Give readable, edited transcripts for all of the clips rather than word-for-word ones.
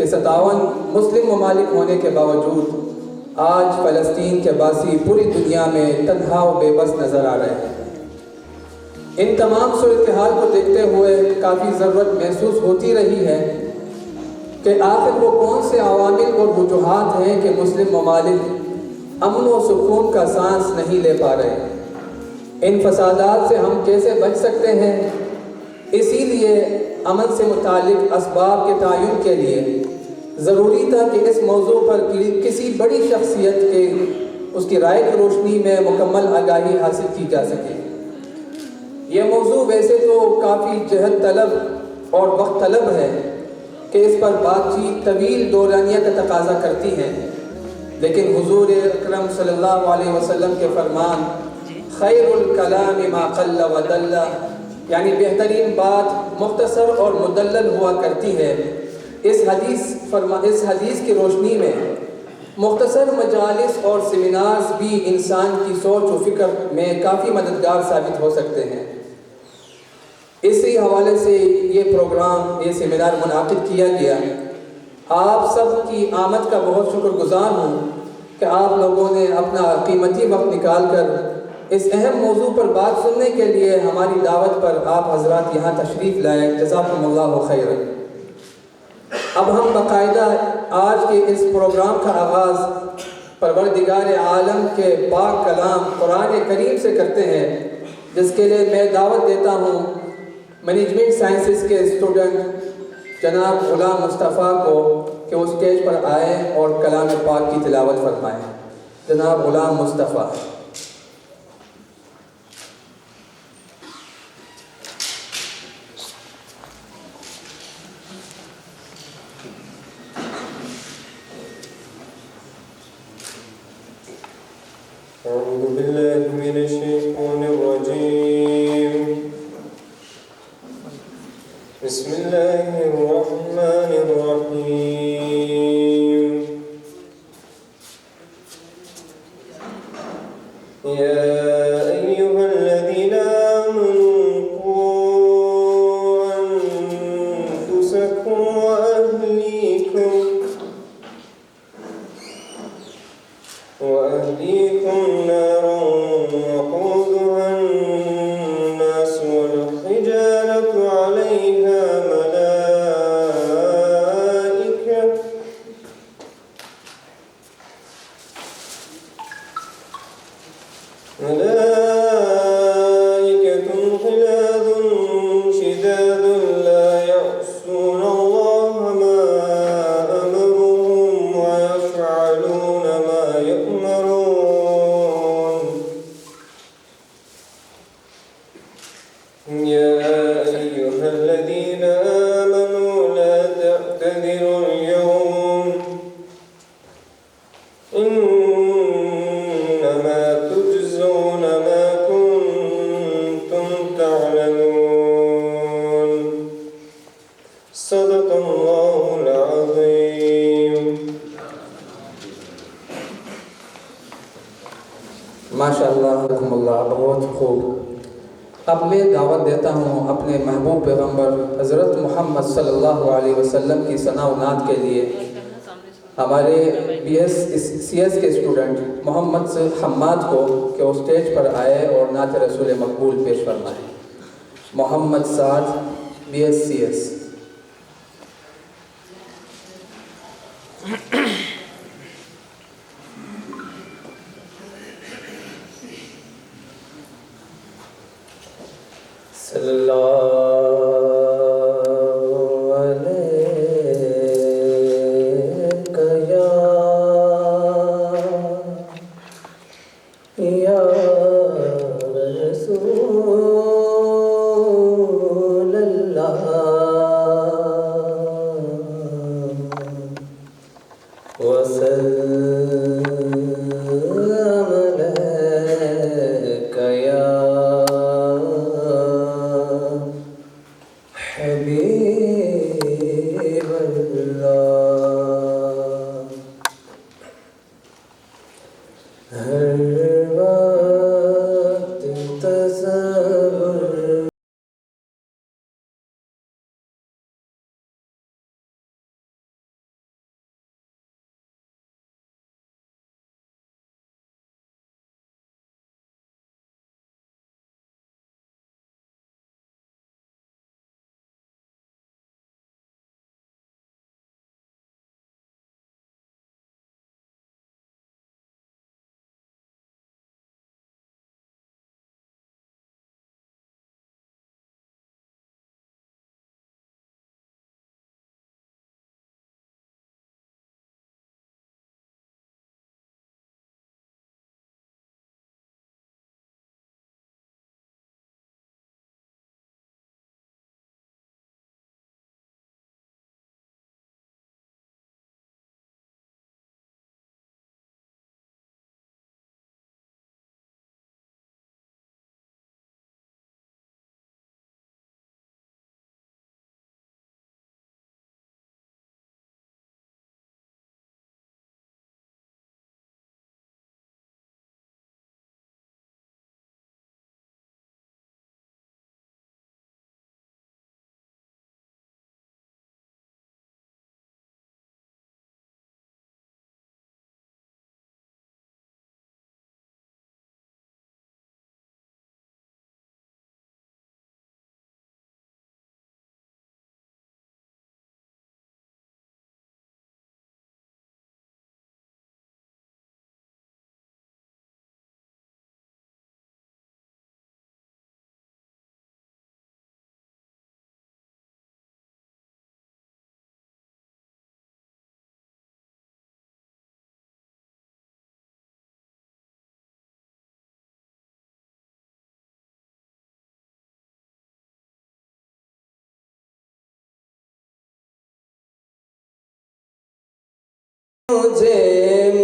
کہ 57 مسلم ممالک ہونے کے باوجود آج فلسطین کے باسی پوری دنیا میں تنہا و بے بس نظر آ رہے ہیں۔ ان تمام صورتحال کو دیکھتے ہوئے کافی ضرورت محسوس ہوتی رہی ہے کہ آخر وہ کون سے عوامل اور وجوہات ہیں کہ مسلم ممالک امن و سکون کا سانس نہیں لے پا رہے۔ ان فسادات سے ہم کیسے بچ سکتے ہیں؟ اسی لیے امن سے متعلق اسباب کے تعین کے لیے ضروری تھا کہ اس موضوع پر کسی بڑی شخصیت کے اس کی رائے کی روشنی میں مکمل آگاہی حاصل کی جا سکے۔ یہ موضوع ویسے تو کافی جہد طلب اور وقت طلب ہے کہ اس پر بات چیت طویل دورانیہ کا تقاضا کرتی ہے، لیکن حضور اکرم صلی اللہ علیہ وسلم کے فرمان خیر الکلام ما قل و دل، یعنی بہترین بات مختصر اور مدلل ہوا کرتی ہے، اس حدیث کی روشنی میں مختصر مجالس اور سیمینارز بھی انسان کی سوچ و فکر میں کافی مددگار ثابت ہو سکتے ہیں۔ اسی حوالے سے یہ پروگرام، یہ سیمینار منعقد کیا گیا۔ آپ سب کی آمد کا بہت شکر گزار ہوں کہ آپ لوگوں نے اپنا قیمتی وقت نکال کر اس اہم موضوع پر بات سننے کے لیے ہماری دعوت پر آپ حضرات یہاں تشریف لائے۔ جزاکم اللہ خیرا۔ اب ہم باقاعدہ آج کے اس پروگرام کا آغاز پروردگار عالم کے پاک کلام قرآن کریم سے کرتے ہیں، جس کے لیے میں دعوت دیتا ہوں مینجمنٹ سائنسز کے اسٹوڈنٹ جناب غلام مصطفیٰ کو کہ وہ اسٹیج پر آئیں اور کلام پاک کی تلاوت فرمائیں۔ جناب غلام مصطفیٰ۔ أعوذ بالله من الشيطان الرجيم بسم الله الرحمن الرحيم يا أيها الذين آمنوا قوا أنفسكم وأهليكم نارا وقودها الناس والحجارة عليها ملائكة غلاظ شداد لا يعصون الله ما أمرهم ويفعلون ما يؤمرون يا أيها الذين آمنوا لا تعتذروا اليوم إنما تجزون ما كنتم تعملون صدق الله العظيم. ماشاءاللہ رحم اللہ، بہت خوب۔ اب میں دعوت دیتا ہوں اپنے محبوب پیغمبر حضرت محمد صلی اللہ علیہ وسلم کی ثنا و نعت کے لیے ہمارے سی ایس کے اسٹوڈنٹ محمد حماد کو کہ وہ اسٹیج پر آئے اور نعت رسول مقبول پیش فرمائیں۔ محمد سعد، BScs۔ صلی اللہ علیہ یا رسول اللہ وسلم علیک یا مجھے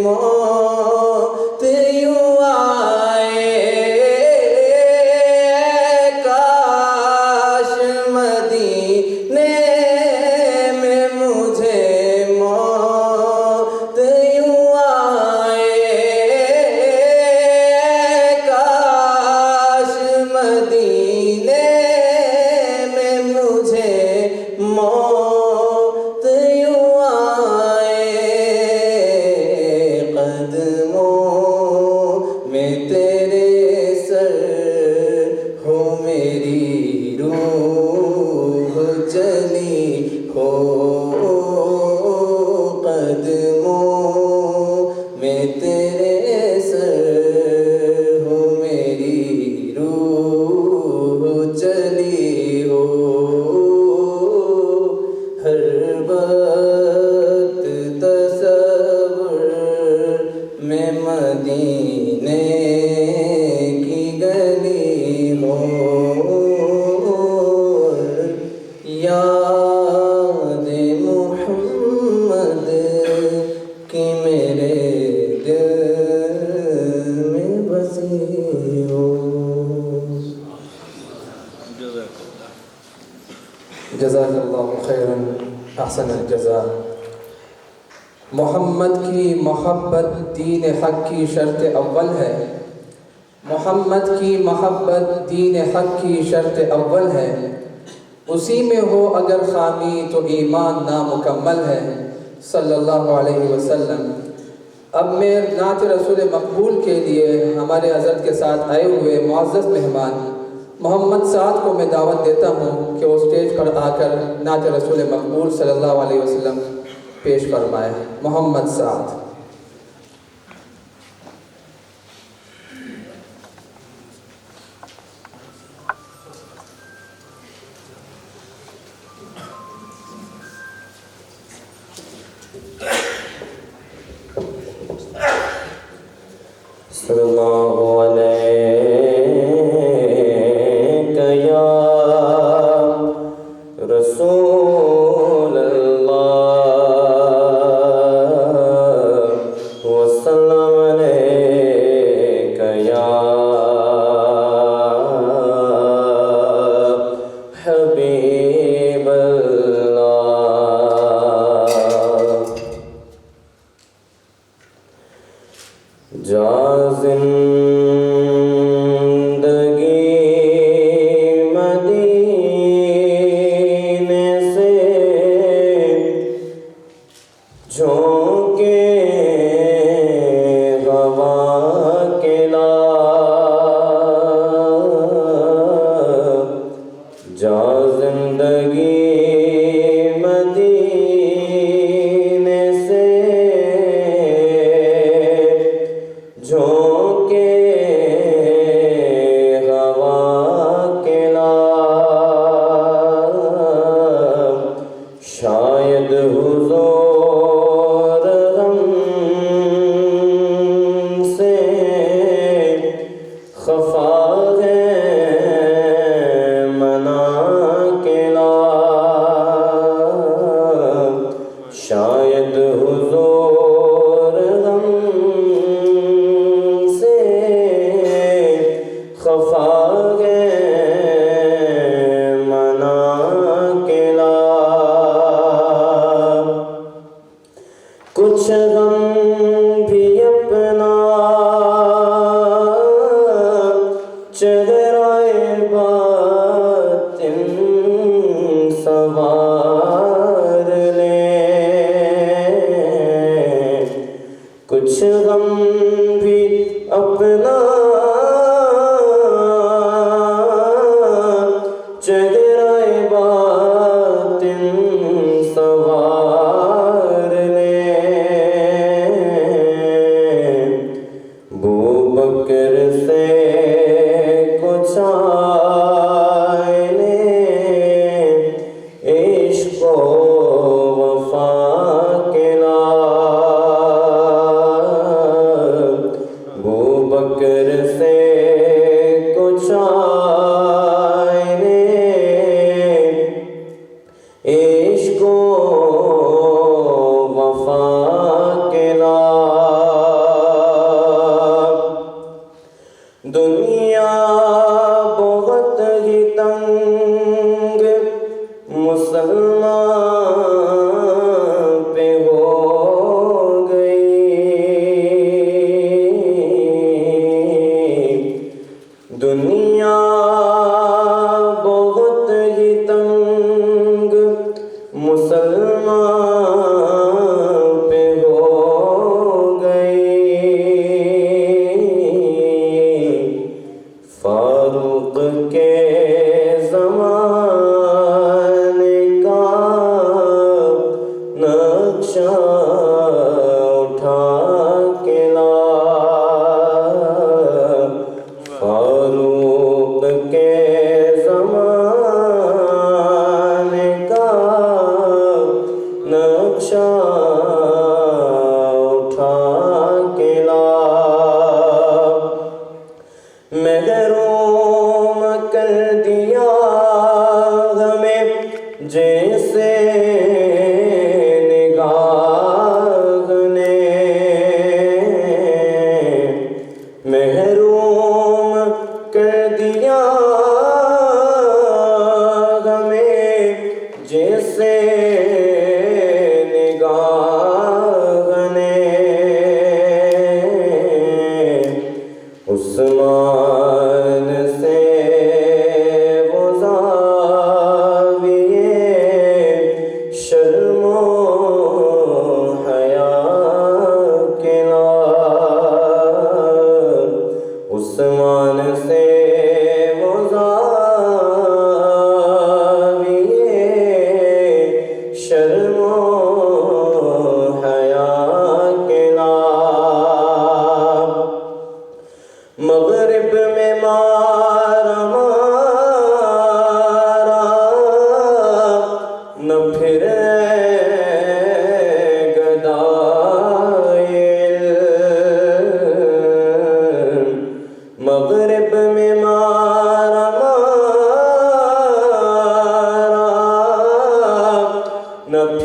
موت یوں آئے، کاش مدینے میں مجھے موت یوں آئے، کاش مدینے میں مجھے موت یوں آئے، قدموں میں تیرے سر ہو میری روح چلی ہو، قدموں میں تیرے سر ہو میری روح چلی ہو، ہر وقت تصور میں مدینے کی گلی ہو، یاد محمد کی میرے دل میں بسی ہو۔ جزاک اللہ خیراً احسن الجزا۔ محمد کی محبت دین حق کی شرط اول ہے، محمد کی محبت دین حق کی شرط اول ہے، اسی میں ہو اگر خامی تو ایمان نامکمل ہے، صلی اللہ علیہ وسلم۔ اب میں نعت رسول مقبول کے لیے ہمارے حضرت کے ساتھ آئے ہوئے معزز مہمان محمد سعد کو میں دعوت دیتا ہوں کہ وہ اسٹیج پر آ کر نعت رسول مقبول صلی اللہ علیہ وسلم پیش فرمائے۔ محمد سعد۔ صلی اللہ علیہ رسول اللہ وسلم علیک یا حبیب اللہ۔ جا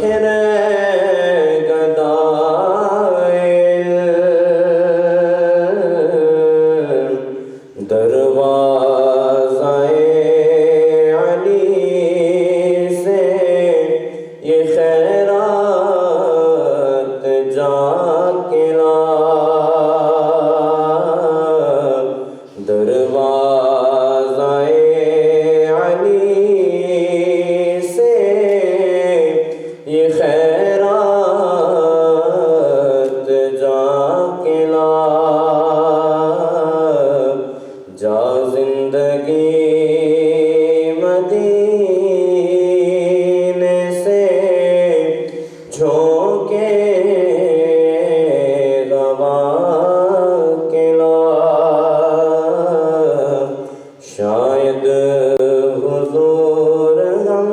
آخر گدائے دروازۂ علی سے یہ خیرات جا کے لا دروازۂ علی سے یہ خیرات جا کے لا جا زندگی مدینے سے جھونکے گوا کے لا شاید حضور ہم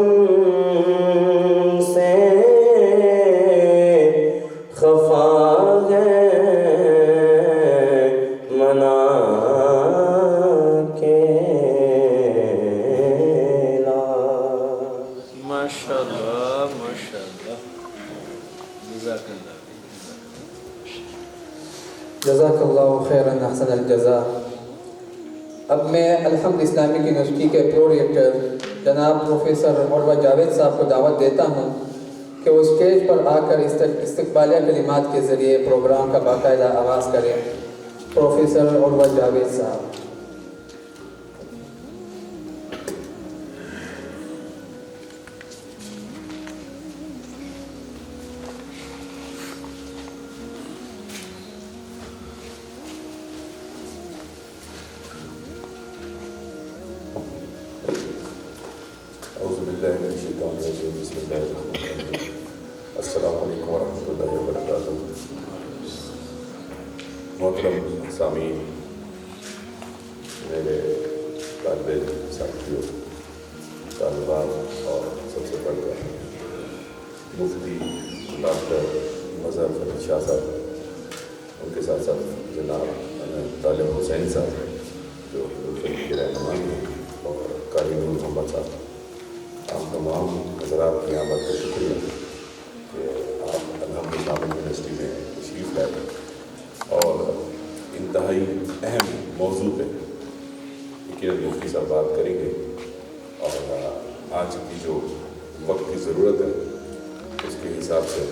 سے خفا ہے منا کے لا ماشاءاللہ ماشاءاللہ جزاک اللہ جزاک اللہ خیراً احسن الجزا۔ اب میں الحمد اسلامک یونیورسٹی کے پرو ریکٹر جناب پروفیسر عروہ جاوید صاحب کو دعوت دیتا ہوں کہ وہ اسٹیج پر آ کر استقبالیہ کلمات کے ذریعے پروگرام کا باقاعدہ آغاز کریں۔ پروفیسر عروہ جاوید صاحب۔ اعوذ باللہ من الشیطان الرجیم بسم اللہ الرحمن الرحیم السلام علیکم ورحمۃ اللہ وبرکاتہ۔ محترم سامعین، میرے طالب علم ساتھیوں، طالبات اور سب سے بڑھ کر مفتی ڈاکٹر مظہر فرید شاہ صاحب، ان کے ساتھ ساتھ جناب طالب حسین صاحب جو کے رہنما ہیں، اور قاری نور محمد صاحب، آپ تمام حضرات کی آمد کا شکریہ کہ آپ الحمد اسلامک یونیورسٹی میں تشریف لائے اور انتہائی اہم موضوع پہ یقیناً مفتی صاحب بات کریں گے، اور آج کی جو وقت کی ضرورت ہے اس کے حساب سے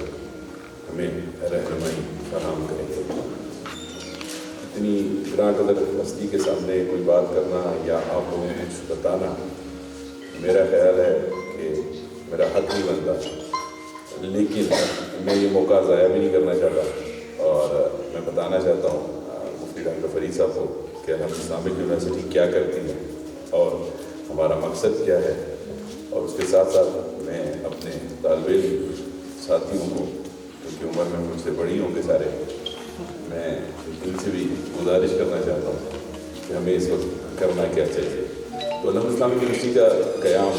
ہمیں رہنمائی فراہم کریں گے۔ اتنی گراں قدر ہستی کے سامنے کوئی بات کرنا یا آپ لوگوں کو کچھ بتانا، میرا خیال ہے کہ میرا حق نہیں بنتا، لیکن میں یہ موقع ضائع بھی نہیں کرنا چاہتا، اور میں بتانا چاہتا ہوں مفتی ڈاکٹر فرید صاحب کو کہ الحمد اسلامک یونیورسٹی کیا کرتی ہے اور ہمارا مقصد کیا ہے، اور اس کے ساتھ ساتھ میں اپنے طالب علم ساتھیوں کو جو کہ عمر میں مجھ سے بڑی ہوں گے سارے، میں ان سے بھی گزارش کرنا چاہتا ہوں کہ ہمیں اس وقت کرنا کیا چاہیے۔ تو الحمد اسلامک یونیورسٹی کا قیام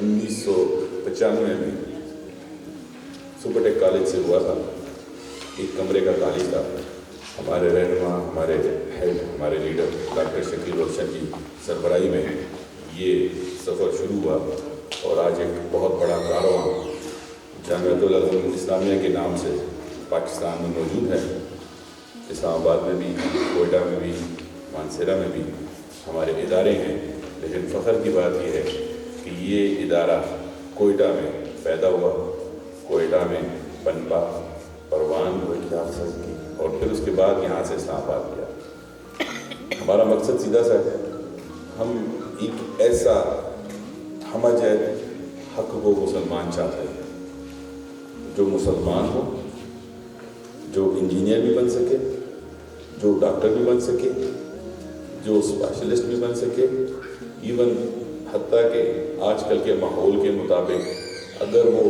1995 میں سپر ٹیک کالج سے ہوا تھا۔ ایک کمرے کا کالج تھا۔ ہمارے رہنما، ہمارے ہیڈ، ہمارے لیڈر ڈاکٹر شکیل روشن کی سربراہی میں یہ سفر شروع ہوا، اور آج ایک بہت بڑا کارواں جامعۃ العلوم اسلامیہ کے نام سے پاکستان میں موجود ہے۔ اسلام آباد میں بھی، کوئٹہ میں بھی، مانسیرہ میں بھی ہمارے ادارے ہیں، لیکن فخر کی بات یہ ہے کہ یہ ادارہ کوئٹہ میں پیدا ہوا، کوئٹہ میں پنپا، پروان ہوئے کی، اور پھر اس کے بعد یہاں سے اسلام آباد گیا۔ ہمارا مقصد سیدھا سا ہے، ہم ایک ایسا ہمج ہے حق کو مسلمان چاہتے ہیں، جو مسلمان ہو، جو انجینئر بھی بن سکے، جو ڈاکٹر بھی بن سکے، جو اسپیشلسٹ بھی بن سکے، ایون حتیٰ کہ آج کل کے ماحول کے مطابق اگر وہ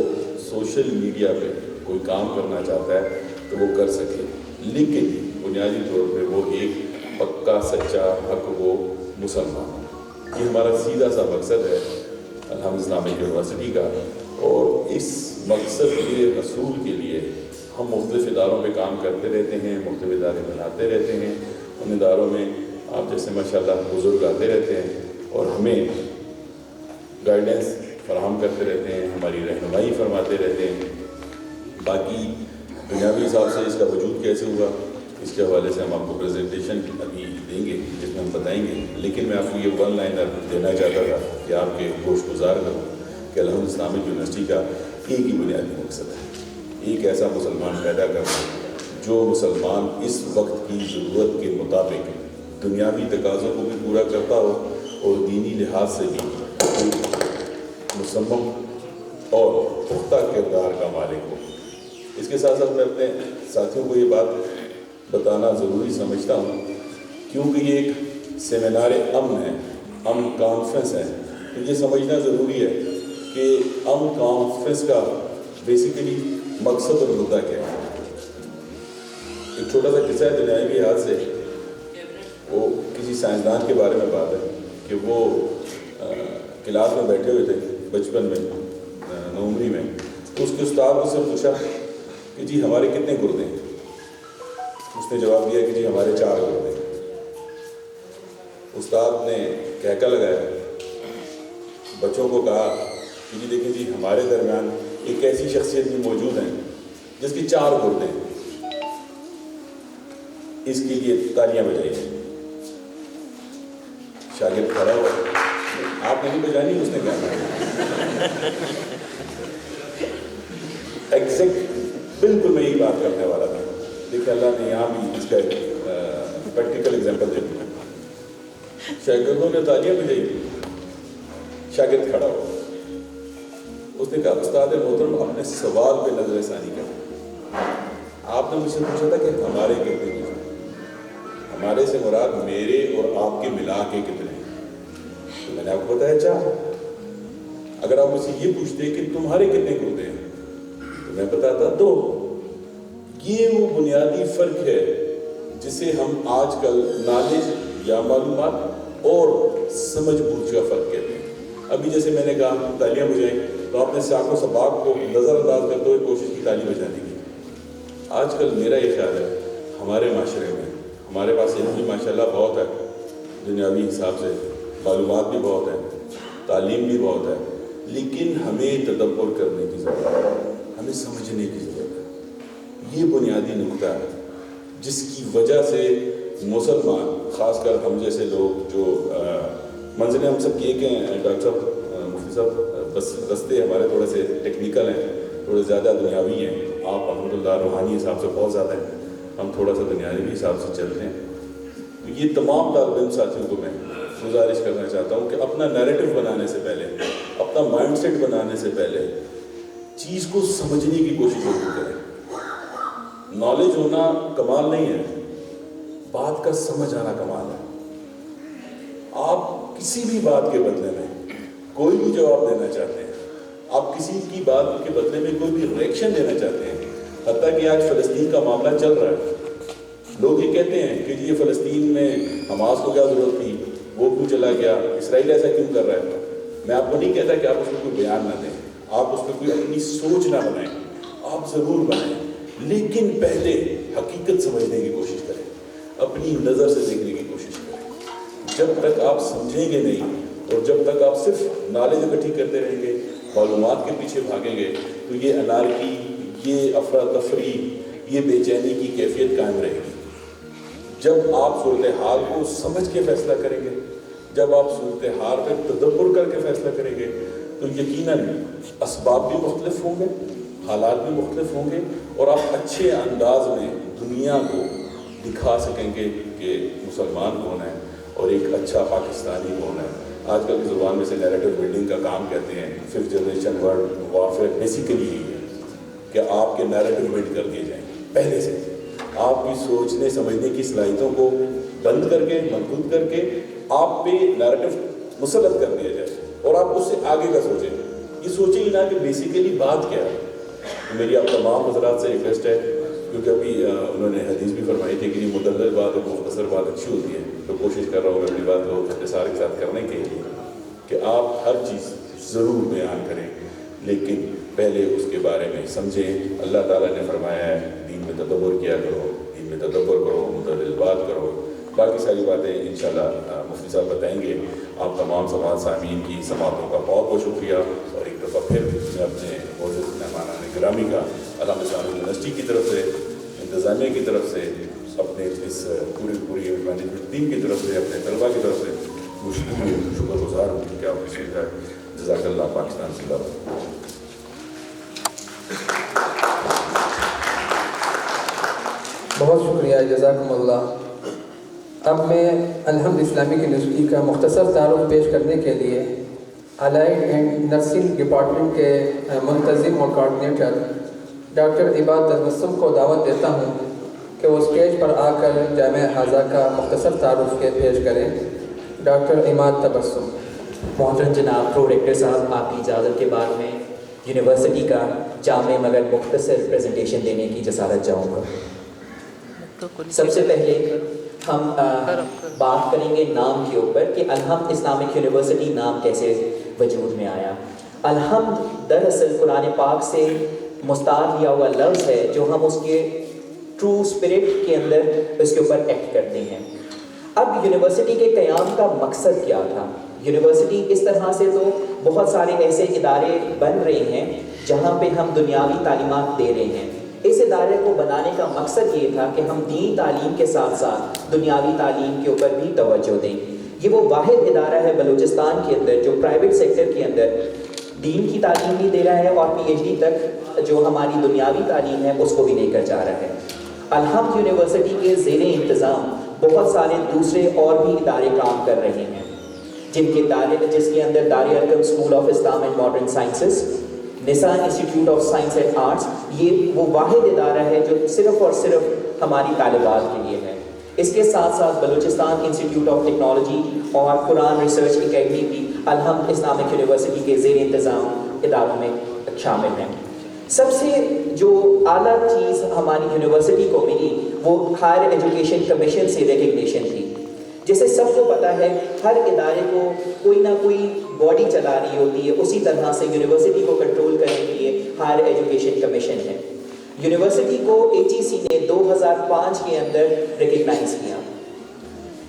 سوشل میڈیا پہ کوئی کام کرنا چاہتا ہے تو وہ کر سکے، لیکن بنیادی طور پہ وہ ایک پکا سچا حق وہ مسلمان ہو۔ یہ ہمارا سیدھا سا مقصد ہے الحمد اسلامک یونیورسٹی کا، اور اس مقصد کے حصول کے لیے ہم مختلف اداروں پہ کام کرتے رہتے ہیں، مختلف ادارے بناتے رہتے ہیں۔ ان اداروں میں آپ جیسے ماشاءاللہ بزرگ آتے رہتے ہیں اور ہمیں گائیڈنس فراہم کرتے رہتے ہیں، ہماری رہنمائی فرماتے رہتے ہیں۔ باقی دنیاوی حساب سے اس کا وجود کیسے ہوا، اس کے حوالے سے ہم آپ کو پریزنٹیشن ابھی دیں گے جس میں ہم بتائیں گے، لیکن میں آپ کو یہ ون لائنر دینا چاہتا تھا کہ آپ کے گوش گزار کروں کہ الحمد اسلامک یونیورسٹی کا ایک ہی بنیادی مقصد ہے، ایک ایسا مسلمان پیدا کرنا جو مسلمان اس وقت کی ضرورت کے مطابق دنیاوی تقاضوں کو بھی پورا کرتا ہو اور دینی لحاظ سے بھی مصمم اور پختہ کردار کا مالک ہو۔ اس کے ساتھ ساتھ میں اپنے ساتھیوں کو یہ بات بتانا ضروری سمجھتا ہوں، کیونکہ یہ ایک سیمینار امن ہے، امن کانفرنس ہے، تو یہ سمجھنا ضروری ہے کہ امن کانفرنس کا بیسیکلی مقصد اور مدعا کیا ہے۔ ایک چھوٹا سا قصہ ہے دنیاوی لحاظ سے، وہ کسی سائنسدان کے بارے میں بات ہے کہ وہ کلاس میں بیٹھے ہوئے تھے بچپن میں، نوعمری میں، تو اس کے استاد اس سے پوچھا کہ جی ہمارے کتنے گردے ہیں؟ اس نے جواب دیا کہ جی ہمارے 4 گردے ہیں۔ استاد نے کہکا لگایا، بچوں کو کہا کہ جی دیکھیں جی ہمارے درمیان ایک ایسی شخصیت بھی موجود ہے جس کی 4 گردے ہیں، اس کے لیے تالیاں بجائیے۔ شاگرد کھڑا ہوا، آپ نے نہیں بجانی، اس نے کہا ایگزیکٹ بالکل میں یہی بات کرنے والا تھا۔ دیکھیں اللہ نے یہاں بھی اس کا پریکٹیکل ایگزامپل دے دیا۔ شاگردوں نے تالیاں بجائی، شاگرد کھڑا ہوا، اس نے کہا استاد محترم اپنے سوال پہ نظر ثانی کریں، آپ نے مجھ سے پوچھا تھا کہ ہمارے کتنے گردے، ہمارے سے مراد میرے اور آپ کے ملا کے کتنے، تو میں نے آپ کو بتایا 4۔ اگر آپ مجھ سے یہ پوچھتے کہ تمہارے کتنے گردے ہیں تو میں بتاتا 2۔ یہ وہ بنیادی فرق ہے جسے ہم آج کل نالج یا معلومات اور سمجھ بوجھ کا فرق کہتے ہیں۔ ابھی جیسے میں نے کہا تالیاں بجائیں، تو آپ نے ساق و سباق کو نظر انداز کرتے ہوئے کوشش کی تالی بجانے کی۔ آج کل میرا یہ خیال ہے ہمارے معاشرے میں، ہمارے پاس علم بھی ماشاءاللہ بہت ہے، دنیاوی حساب سے معلومات بھی بہت ہے، تعلیم بھی بہت ہے، لیکن ہمیں تدبر کرنے کی ضرورت ہے، ہمیں سمجھنے کی ضرورت ہے۔ یہ بنیادی نقطہ ہے جس کی وجہ سے مسلمان، خاص کر ہم جیسے لوگ جو منزلیں ہم سب کی ایک ہیں، ڈاکٹر صاحب، مفتی صاحب، بس رستے ہمارے تھوڑے سے ٹیکنیکل ہیں، تھوڑے زیادہ دنیاوی ہیں، آپ الحمدللہ روحانی حساب سے بہت زیادہ ہیں، ہم تھوڑا سا دنیاوی حساب سے چلتے ہیں۔ تو یہ تمام طالب علم ساتھیوں کو میں گزارش کرنا چاہتا ہوں کہ اپنا نیریٹو بنانے سے پہلے، اپنا مائنڈ سیٹ بنانے سے پہلے چیز کو سمجھنے کی کوشش ضرور کریں۔ نالج ہونا کمال نہیں ہے، بات کا سمجھ آنا کمال ہے۔ آپ کسی بھی بات کے بدلے میں کوئی بھی جواب دینا چاہتے ہیں، آپ کسی کی بات کے بدلے میں کوئی بھی ریئیکشن دینا چاہتے ہیں، حتیٰ کہ آج فلسطین کا معاملہ چل رہا ہے، لوگ یہ کہتے ہیں کہ جی یہ فلسطین میں حماس کو کیا ضرورت تھی، وہ کیوں چلا گیا، اسرائیل ایسا کیوں کر رہا ہے۔ میں آپ کو نہیں کہتا کہ آپ اس میں کوئی بیان نہ دیں، آپ اس میں کوئی اپنی سوچ نہ بنائیں، آپ ضرور بنائیں، لیکن پہلے حقیقت سمجھنے کی کوشش کریں، اپنی نظر سے دیکھنے کی کوشش کریں۔ جب تک آپ سمجھیں گے نہیں اور جب تک آپ صرف نالج اکٹھی کرتے رہیں گے، معلومات کے پیچھے بھاگیں گے، تو یہ انارکی، یہ افراتفری، یہ بے چینی کی کیفیت قائم رہے گی۔ جب آپ صورتحال کو سمجھ کے فیصلہ کریں گے، جب آپ صورتحال پہ تدبر کر کے فیصلہ کریں گے، تو یقیناً اسباب بھی مختلف ہوں گے، حالات بھی مختلف ہوں گے، اور آپ اچھے انداز میں دنیا کو دکھا سکیں گے کہ مسلمان کون ہے اور ایک اچھا پاکستانی کون ہے۔ آج کل کی زبان میں سے نیریٹو بلڈنگ کا کام کہتے ہیں، 5th generation world warfare basically یہی ہے کہ آپ کے نیریٹو بلڈ کر دیے جائیں پہلے سے، آپ کی سوچنے سمجھنے کی صلاحیتوں کو بند کر کے، محدود کر کے آپ پہ نیریٹو مسلط کر دیا جائے، اور آپ اس سے آگے کا سوچیں۔ یہ سوچیں ہی نہ کہ بیسیکلی بات کیا ہے۔ میری آپ تمام حضرات سے ریکویسٹ ہے، کیونکہ ابھی انہوں نے حدیث بھی فرمائی تھی کہ یہ مدلل بات اور مختصر بات اچھی ہوتی ہے، تو کوشش کر رہا ہوں اپنی بات کو اختصار کے ساتھ کرنے کے لیے کہ آپ ہر چیز ضرور بیان کریں، لیکن پہلے اس کے بارے میں سمجھیں۔ اللہ تعالیٰ نے فرمایا ہے دین میں تدبر کیا کرو، دین میں تدبر کرو، متعدل بات کرو، باقی ساری باتیں انشاءاللہ مفتی صاحب بتائیں گے۔ آپ تمام سماعت سامعین کی سماعتوں کا بہت بہت شکریہ اور دفعہ پھر میں اپنے معزز مہمانان گرامی کا علامہ اسلامی یونیورسٹی کی طرف سے، انتظامیہ کی طرف سے، اپنے اس پوری مینجمنٹ ٹیم کی طرف سے، اپنے طلباء کی طرف سے شکر گزار ہوں کہ آپ کی ہے. جزاک اللہ. پاکستان زندہ باد. بہت شکریہ، جزاکم اللہ. اب میں الحمد اسلامک یونیورسٹی کا مختصر تعارف پیش کرنے کے لیے الائیڈ اینڈ نرسنگ ڈپارٹمنٹ کے منتظم اور کوآرڈینیٹر ڈاکٹر عماد تبسم کو دعوت دیتا ہوں کہ وہ اسٹیج پر آ کر جامعہ حاضہ کا مختصر تعارف پیش کریں. ڈاکٹر عماد تبسم. محترم جناب پرو ریکٹر صاحب، آپ کی اجازت کے بعد میں یونیورسٹی کا جامع مگر مختصر پریزنٹیشن دینے کی جسارت چاہوں گا. سب سے پہلے ہم بات کریں گے نام کے اوپر کہ الحمد اسلامک یونیورسٹی نام کیسے وجود میں آیا. الحمد دراصل قرآن پاک سے مستعار لیا ہوا لفظ ہے جو ہم اس کے ٹرو اسپرٹ کے اندر اس کے اوپر ایکٹ کرتے ہیں. اب یونیورسٹی کے قیام کا مقصد کیا تھا؟ یونیورسٹی اس طرح سے تو بہت سارے ایسے ادارے بن رہے ہیں جہاں پہ ہم دنیاوی تعلیمات دے رہے ہیں. اس ادارے کو بنانے کا مقصد یہ تھا کہ ہم دینی تعلیم کے ساتھ ساتھ دنیاوی تعلیم کے اوپر بھی توجہ دیں. یہ وہ واحد ادارہ ہے بلوچستان کے اندر جو پرائیویٹ سیکٹر کے اندر دین کی تعلیم بھی دے رہا ہے اور پی ایچ ڈی تک جو ہماری دنیاوی تعلیم ہے اس کو بھی لے کر جا رہا ہے. الحمد یونیورسٹی کے زیر انتظام بہت سارے دوسرے اور بھی ادارے کام کر رہے ہیں جس کے اندر دار Arqam school of Islam and modern sciences, Nissan institute of science and arts, یہ وہ واحد ادارہ ہے جو صرف اور صرف ہماری طالبات کے لیے ہے. اس کے ساتھ ساتھ بلوچستان انسٹیٹیوٹ آف ٹیکنالوجی اور قرآن ریسرچ اکیڈمی بھی الحمد اسلامک یونیورسٹی کے زیر انتظام اداروں میں شامل ہیں. سب سے جو اعلیٰ چیز ہماری یونیورسٹی کو ملی وہ ہائر ایجوکیشن کمیشن سے ریکگنیشن تھی. جیسے سب کو پتہ ہے ہر ادارے کو کوئی نہ کوئی باڈی چلا رہی ہوتی ہے، اسی طرح سے یونیورسٹی کو کنٹرول کرنے کے لیے ہائر ایجوکیشن کمیشن ہے. یونیورسٹی کو HEC نے 2005 کے اندر ریکگنائز کیا.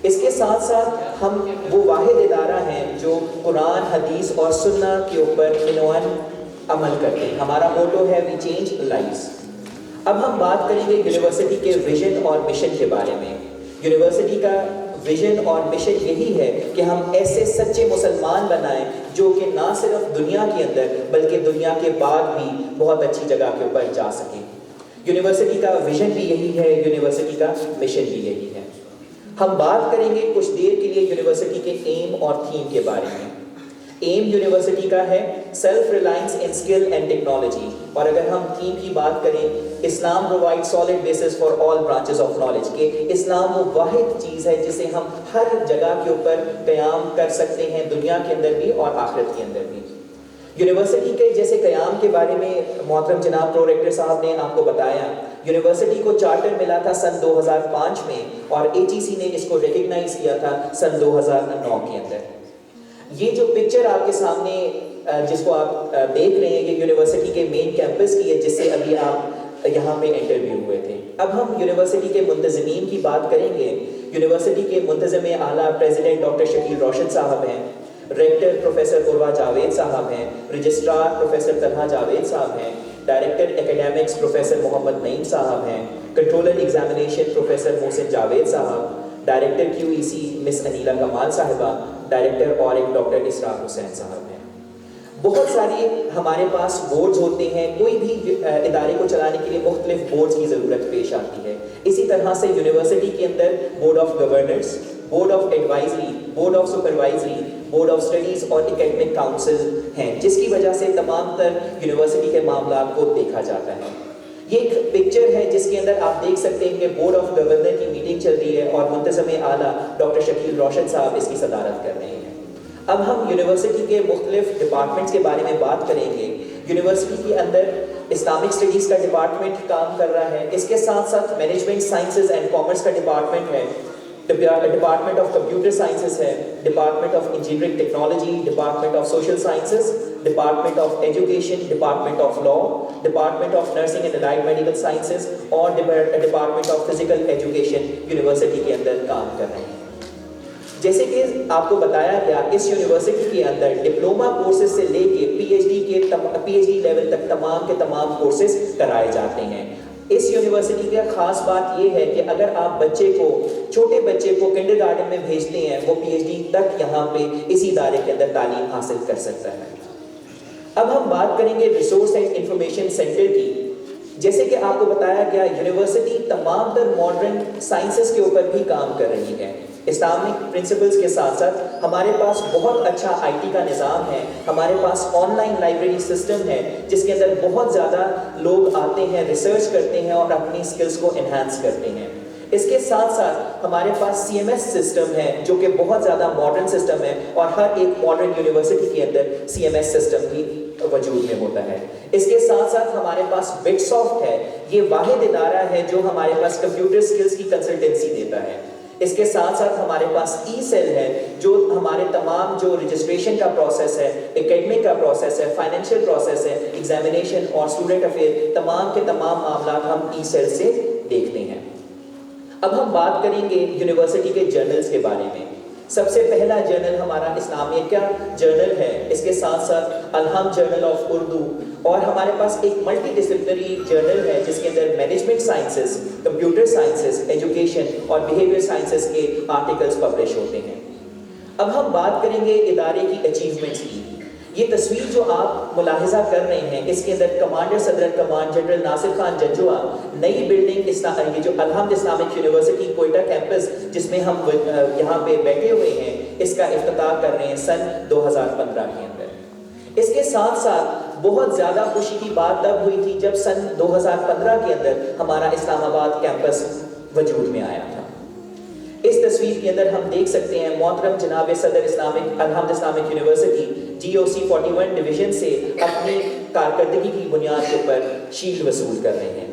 اس کے ساتھ ساتھ ہم وہ واحد ادارہ ہیں جو قرآن، حدیث اور سنہ کے اوپر عنوان عمل کرتے ہیں. ہمارا موٹو ہے وی چینج لائفز. اب ہم بات کریں گے یونیورسٹی کے ویژن اور مشن کے بارے میں. یونیورسٹی کا ویژن اور مشن یہی ہے کہ ہم ایسے سچے مسلمان بنائیں جو کہ نہ صرف دنیا کے اندر بلکہ دنیا کے بعد بھی بہت اچھی جگہ کے اوپر جا سکیں. یونیورسٹی کا ویژن بھی یہی ہے، یونیورسٹی کا مشن بھی یہی ہے. ہم بات کریں گے کچھ دیر کے لیے یونیورسٹی کے ایم اور تھیم کے بارے میں. ایم یونیورسٹی کا ہے self reliance in skill and technology, اور اگر ہم تھیم کی بات کریں اسلام provide solid basis for all branches of knowledge, کہ اسلام وہ واحد چیز ہے جسے ہم ہر جگہ کے اوپر قیام کر سکتے ہیں، دنیا کے اندر بھی اور آخرت کے اندر بھی. یونیورسٹی کے جیسے قیام کے بارے میں محترم جناب پرو ریکٹر صاحب نے آپ کو بتایا. یونیورسٹی کو چارٹر ملا تھا سن 2005 میں اور HEC نے اس کو ریکگنائز کیا تھا سن 2009 کے اندر. یہ جو پکچر آپ کے سامنے جس کو آپ دیکھ رہے ہیں یہ یونیورسٹی کے مین کیمپس کی ہے جس سے ابھی آپ یہاں پہ انٹرویو ہوئے تھے. اب ہم یونیورسٹی کے منتظمین کی بات کریں گے. یونیورسٹی کے منتظم اعلیٰ پریزیڈنٹ ڈاکٹر شکیل روشن صاحب ہیں، ریکٹر پروفیسر عروہ جاوید صاحب ہیں، رجسٹرار پروفیسر طلحہ جاوید صاحب ہیں، ڈائریکٹر ایکیڈیمکس پروفیسر محمد نعیم صاحب ہیں، کنٹرولر ایگزامینیشن پروفیسر محسن جاوید صاحب، ڈائریکٹر QEC مس انیلا کمال صاحبہ، ڈائریکٹر اور ایک ڈاکٹر اسرار حسین صاحب ہیں. بہت ساری ہمارے پاس بورڈز ہوتے ہیں، کوئی بھی ادارے کو چلانے کے لیے مختلف بورڈز کی ضرورت پیش آتی ہے. اسی طرح سے یونیورسٹی کے اندر board of governance, board of advisory, board of supervisory, board of studies اور اکیڈمک کاؤنسل ہیں جس کی وجہ سے تمام تر یونیورسٹی کے معاملات کو دیکھا جاتا ہے. یہ ایک پکچر ہے جس کے اندر آپ دیکھ سکتے ہیں کہ بورڈ آف گورنر کی میٹنگ چل رہی ہے اور منتظم اعلیٰ ڈاکٹر شکیل روشن صاحب اس کی صدارت کر رہے ہیں. اب ہم یونیورسٹی کے مختلف ڈپارٹمنٹس کے بارے میں بات کریں گے. یونیورسٹی کے اندر اسلامک اسٹڈیز کا ڈپارٹمنٹ کام کر رہا ہے. اس کے ساتھ ساتھ مینجمنٹ سائنسز اینڈ کامرس کا ڈپارٹمنٹ ہے، ڈپارٹمنٹ آف کمپیوٹر سائنسز ہے، department of engineering technology, department of social sciences, department of education, department of law, department of nursing and allied medical sciences اور department of physical education university کے اندر کام کر رہے ہیں. جیسے کہ آپ کو بتایا گیا اس یونیورسٹی کے اندر ڈپلوما کورسز سے لے کے PhD کے PhD لیول تک تمام کے تمام کورسز کرائے جاتے ہیں۔ اس یونیورسٹی کا خاص بات یہ ہے کہ اگر آپ چھوٹے بچے کو کنڈر گارڈن میں بھیجتے ہیں، وہ PhD تک یہاں پہ اسی ادارے کے اندر تعلیم حاصل کر سکتا ہے۔ اب ہم بات کریں گے ریسورس اینڈ انفارمیشن سینٹر کی۔ جیسے کہ آپ کو بتایا گیا، یونیورسٹی تمام تر ماڈرن سائنسز کے اوپر بھی کام کر رہی ہے۔ اسلامک پرنسپلز کے ساتھ ساتھ ہمارے پاس بہت اچھا IT کا نظام ہے، ہمارے پاس آن لائن لائبریری سسٹم ہے جس کے اندر بہت زیادہ لوگ آتے ہیں، ریسرچ کرتے ہیں اور اپنی سکلز کو انہانس کرتے ہیں۔ اس کے ساتھ ساتھ ہمارے پاس CMS سسٹم ہے جو کہ بہت زیادہ ماڈرن سسٹم ہے، اور ہر ایک ماڈرن یونیورسٹی کے اندر CMS سسٹم بھی وجود میں ہوتا ہے۔ اس کے ساتھ ساتھ ہمارے پاس بٹ سافٹ ہے، یہ واحد ادارہ ہے جو ہمارے پاس کمپیوٹر سکلز کی کنسلٹنسی دیتا ہے۔ اس کے ساتھ ساتھ ہمارے پاس E-Cell ہے جو ہمارے تمام جو رجسٹریشن کا پروسیس ہے، اکیڈمک کا پروسیس ہے، فائنینشیل پروسیس ہے، ایگزامینیشن اور اسٹوڈنٹ افیئر، تمام کے تمام معاملات ہم E-Cell سے دیکھتے ہیں۔ اب ہم بات کریں گے یونیورسٹی کے جرنلز کے بارے میں۔ سب سے پہلا جرنل ہمارا اسلامیہ کا جرنل ہے، اس کے ساتھ ساتھ الہم جرنل آف اردو، اور ہمارے پاس ایک ملٹی ڈسپلنری جرنل ہے جس کے اندر management sciences, computer sciences, education اور بیہیویئر سائنسز کے آرٹیکلز پبلش ہوتے ہیں۔ اب ہم بات کریں گے ادارے کی اچیومنٹس کی۔ یہ تصویر جو آپ ملاحظہ کر رہے ہیں، اس کے اندر کمانڈر صدر کمان جنرل ناصر خان جنجوعہ نئی بلڈنگ، یہ جو الحمد اسلامک یونیورسٹی کوئٹہ کیمپس جس میں ہم یہاں پہ بیٹھے ہوئے ہیں، اس کا افتتاح کر رہے ہیں سن 2015 کے اندر۔ اس کے ساتھ ساتھ بہت زیادہ خوشی کی بات تب ہوئی تھی جب سن 2015 کے اندر ہمارا اسلام آباد کیمپس وجود میں آیا تھا۔ اس تصویر کے اندر ہم دیکھ سکتے ہیں محترم جناب صدر اسلامک الحمد اسلامک یونیورسٹی GOC 41 ڈویژن سے اپنی کارکردگی کی بنیاد کے اوپر شیلڈ وصول کر رہے ہیں۔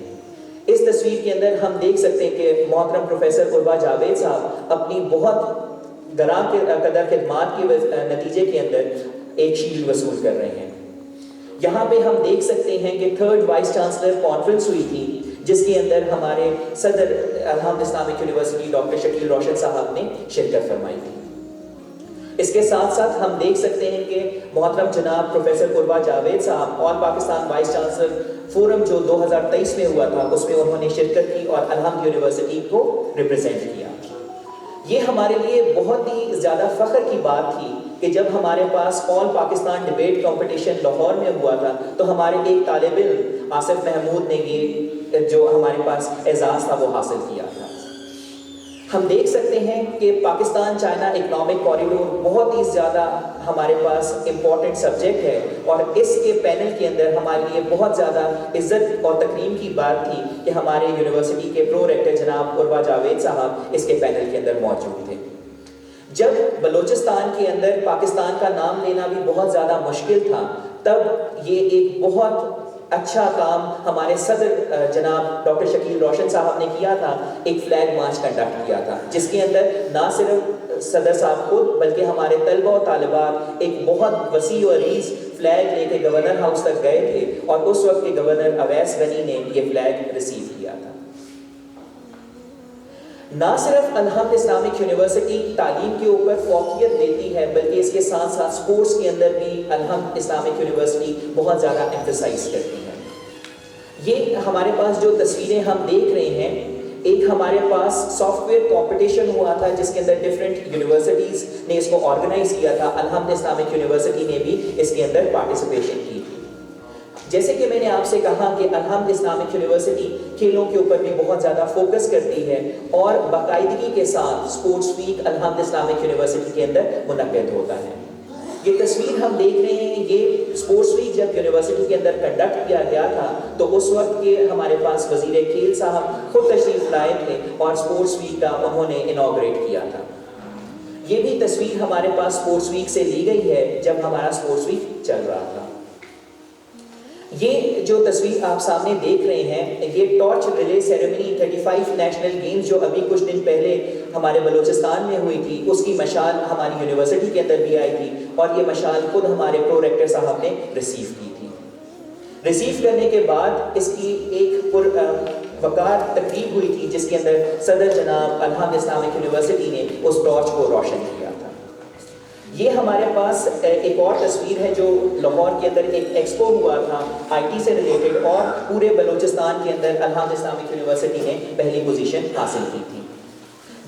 اس تصویر کے اندر ہم دیکھ سکتے ہیں کہ محترم پروفیسر قربہ جاوید صاحب اپنی بہت گراں قدر خدمات کے نتیجے کے اندر ایک شیلڈ وصول کر رہے ہیں۔ یہاں پہ ہم دیکھ سکتے ہیں کہ 3rd وائس چانسلر کانفرنس ہوئی تھی جس کے اندر ہمارے صدر الحمد اسلامک یونیورسٹی ڈاکٹر شکیل روشن صاحب نے شرکت فرمائی تھی۔ اس کے ساتھ ساتھ ہم دیکھ سکتے ہیں کہ محترم جناب پروفیسر قربہ جاوید صاحب آل پاکستان وائس چانسلر فورم جو 2023 میں ہوا تھا، اس میں انہوں نے شرکت کی اور الحمد یونیورسٹی کو ریپرزینٹ کیا۔ یہ ہمارے لیے بہت ہی زیادہ فخر کی بات تھی کہ جب ہمارے پاس آل پاکستان ڈیبیٹ کمپٹیشن لاہور میں ہوا تھا تو ہمارے ایک طالب علم آصف محمود نے یہ جو ہمارے پاس اعزاز تھا وہ حاصل کیا تھا۔ ہم دیکھ سکتے ہیں کہ پاکستان چائنا اکنامک کوریڈور بہت ہی زیادہ ہمارے پاس امپورٹنٹ سبجیکٹ ہے، اور اس کے پینل کے اندر ہمارے لیے بہت زیادہ عزت اور تکریم کی بات تھی کہ ہمارے یونیورسٹی کے پرو ریکٹر جناب قربہ جاوید صاحب اس کے پینل کے اندر موجود تھے۔ جب بلوچستان کے اندر پاکستان کا نام لینا بھی بہت زیادہ مشکل تھا، تب یہ ایک بہت اچھا کام ہمارے صدر جناب ڈاکٹر شکیل روشن صاحب نے کیا تھا، ایک فلیگ مارچ کنڈکٹ کیا تھا جس کے اندر نہ صرف صدر صاحب خود بلکہ ہمارے طلبہ و طالبات ایک بہت وسیع و عریض فلیگ لے کے گورنر ہاؤس تک گئے تھے، اور اس وقت کے گورنر اویس غنی نے یہ فلیگ ریسیو کیا تھا۔ نہ صرف الحمد اسلامک یونیورسٹی تعلیم کے اوپر فوقیت دیتی ہے بلکہ اس کے ساتھ ساتھ سپورٹس کے اندر بھی الحمد اسلامک یونیورسٹی بہت زیادہ ایمفسائز کرتی ہے۔ یہ ہمارے پاس جو تصویریں ہم دیکھ رہے ہیں، ایک ہمارے پاس سافٹ ویئر کمپٹیشن ہوا تھا جس کے اندر ڈفرینٹ یونیورسٹیز نے اس کو آرگنائز کیا تھا، الحمد اسلامک یونیورسٹی نے بھی اس کے اندر پارٹیسپیشن کی۔ جیسے کہ میں نے آپ سے کہا کہ الحمد اسلامک یونیورسٹی کھیلوں کے اوپر بھی بہت زیادہ فوکس کرتی ہے، اور باقاعدگی کے ساتھ اسپورٹس ویک الحمد اسلامک یونیورسٹی کے اندر منعقد ہوتا ہے۔ یہ تصویر ہم دیکھ رہے ہیں، یہ اسپورٹس ویک جب یونیورسٹی کے اندر کنڈکٹ کیا گیا تھا تو اس وقت کے ہمارے پاس وزیر کھیل صاحب خود تشریف لائے تھے اور اسپورٹس ویک کا انہوں نے انوگریٹ کیا تھا۔ یہ بھی تصویر ہمارے پاس اسپورٹس ویک سے لی گئی ہے جب ہمارا اسپورٹس ویک چل رہا تھا۔ یہ جو تصویر آپ سامنے دیکھ رہے ہیں، یہ torch relay ceremony 35 national games جو ابھی کچھ دن پہلے ہمارے بلوچستان میں ہوئی تھی، اس کی مشعل ہماری یونیورسٹی کے اندر بھی آئی تھی، اور یہ مشعل خود ہمارے پرو ریکٹر صاحب نے ریسیو کی تھی۔ ریسیو کرنے کے بعد اس کی ایک وقار تقریب ہوئی تھی جس کے اندر صدر جناب الحمد اسلامک یونیورسٹی نے اس ٹارچ کو روشن کیا تھا۔ یہ ہمارے پاس ایک اور تصویر ہے جو لاہور کے اندر ایک ایکسپو ہوا تھا آئی ٹی سے ریلیٹڈ، اور پورے بلوچستان کے اندر الحمد اسلامک یونیورسٹی نے پہلی پوزیشن حاصل کی تھی۔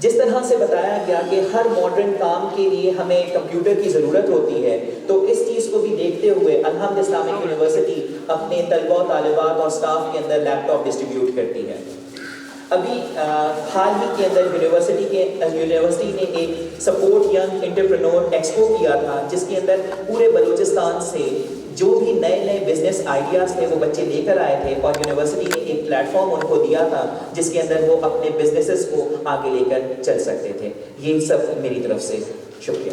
جس طرح سے بتایا گیا کہ ہر ماڈرن کام کے لیے ہمیں کمپیوٹر کی ضرورت ہوتی ہے، تو اس چیز کو بھی دیکھتے ہوئے الحمد اسلامک یونیورسٹی اپنے طلباء و طالبات اور سٹاف کے اندر لیپ ٹاپ ڈسٹریبیوٹ کرتی ہے۔ ابھی حال ہی کے اندر یونیورسٹی نے ایک سپورٹ ینگ انٹرپرینور ایکسپو کیا تھا، جس کے اندر پورے بلوچستان سے جو بھی نئے نئے بزنس آئیڈیاز تھے وہ بچے لے کر آئے تھے، اور یونیورسٹی نے ایک پلیٹ فارم ان کو دیا تھا جس کے اندر وہ اپنے بزنسز کو آگے لے کر چل سکتے تھے۔ یہ سب میری طرف سے شکریہ۔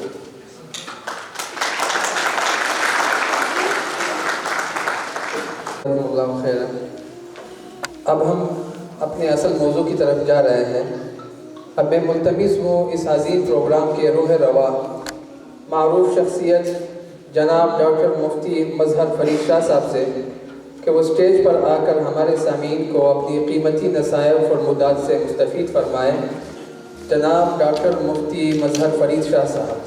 اللہ خیر۔ اب ہم اپنے اصل موضوع کی طرف جا رہے ہیں۔ اب میں ملتمس ہوں اس عظیم پروگرام کے روح رواں معروف شخصیت جناب ڈاکٹر مفتی مظہر فرید شاہ صاحب سے کہ وہ اسٹیج پر آ کر ہمارے سامعین کو اپنی قیمتی نصائح و فرمودات سے مستفید فرمائیں۔ جناب ڈاکٹر مفتی مظہر فرید شاہ صاحب۔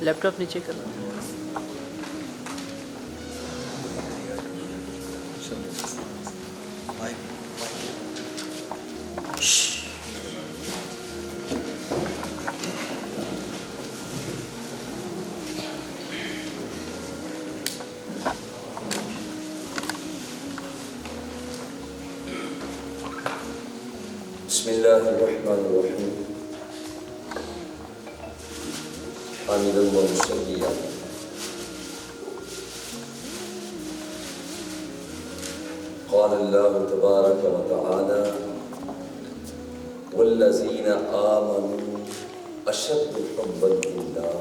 لیپ ٹاپ نیچے کرنا۔ بسم اللہ الرحمن الرحیم حامدا و مصلیا قال اللہ تبارک و تعالی والذین آمنوا اشد حبا للہ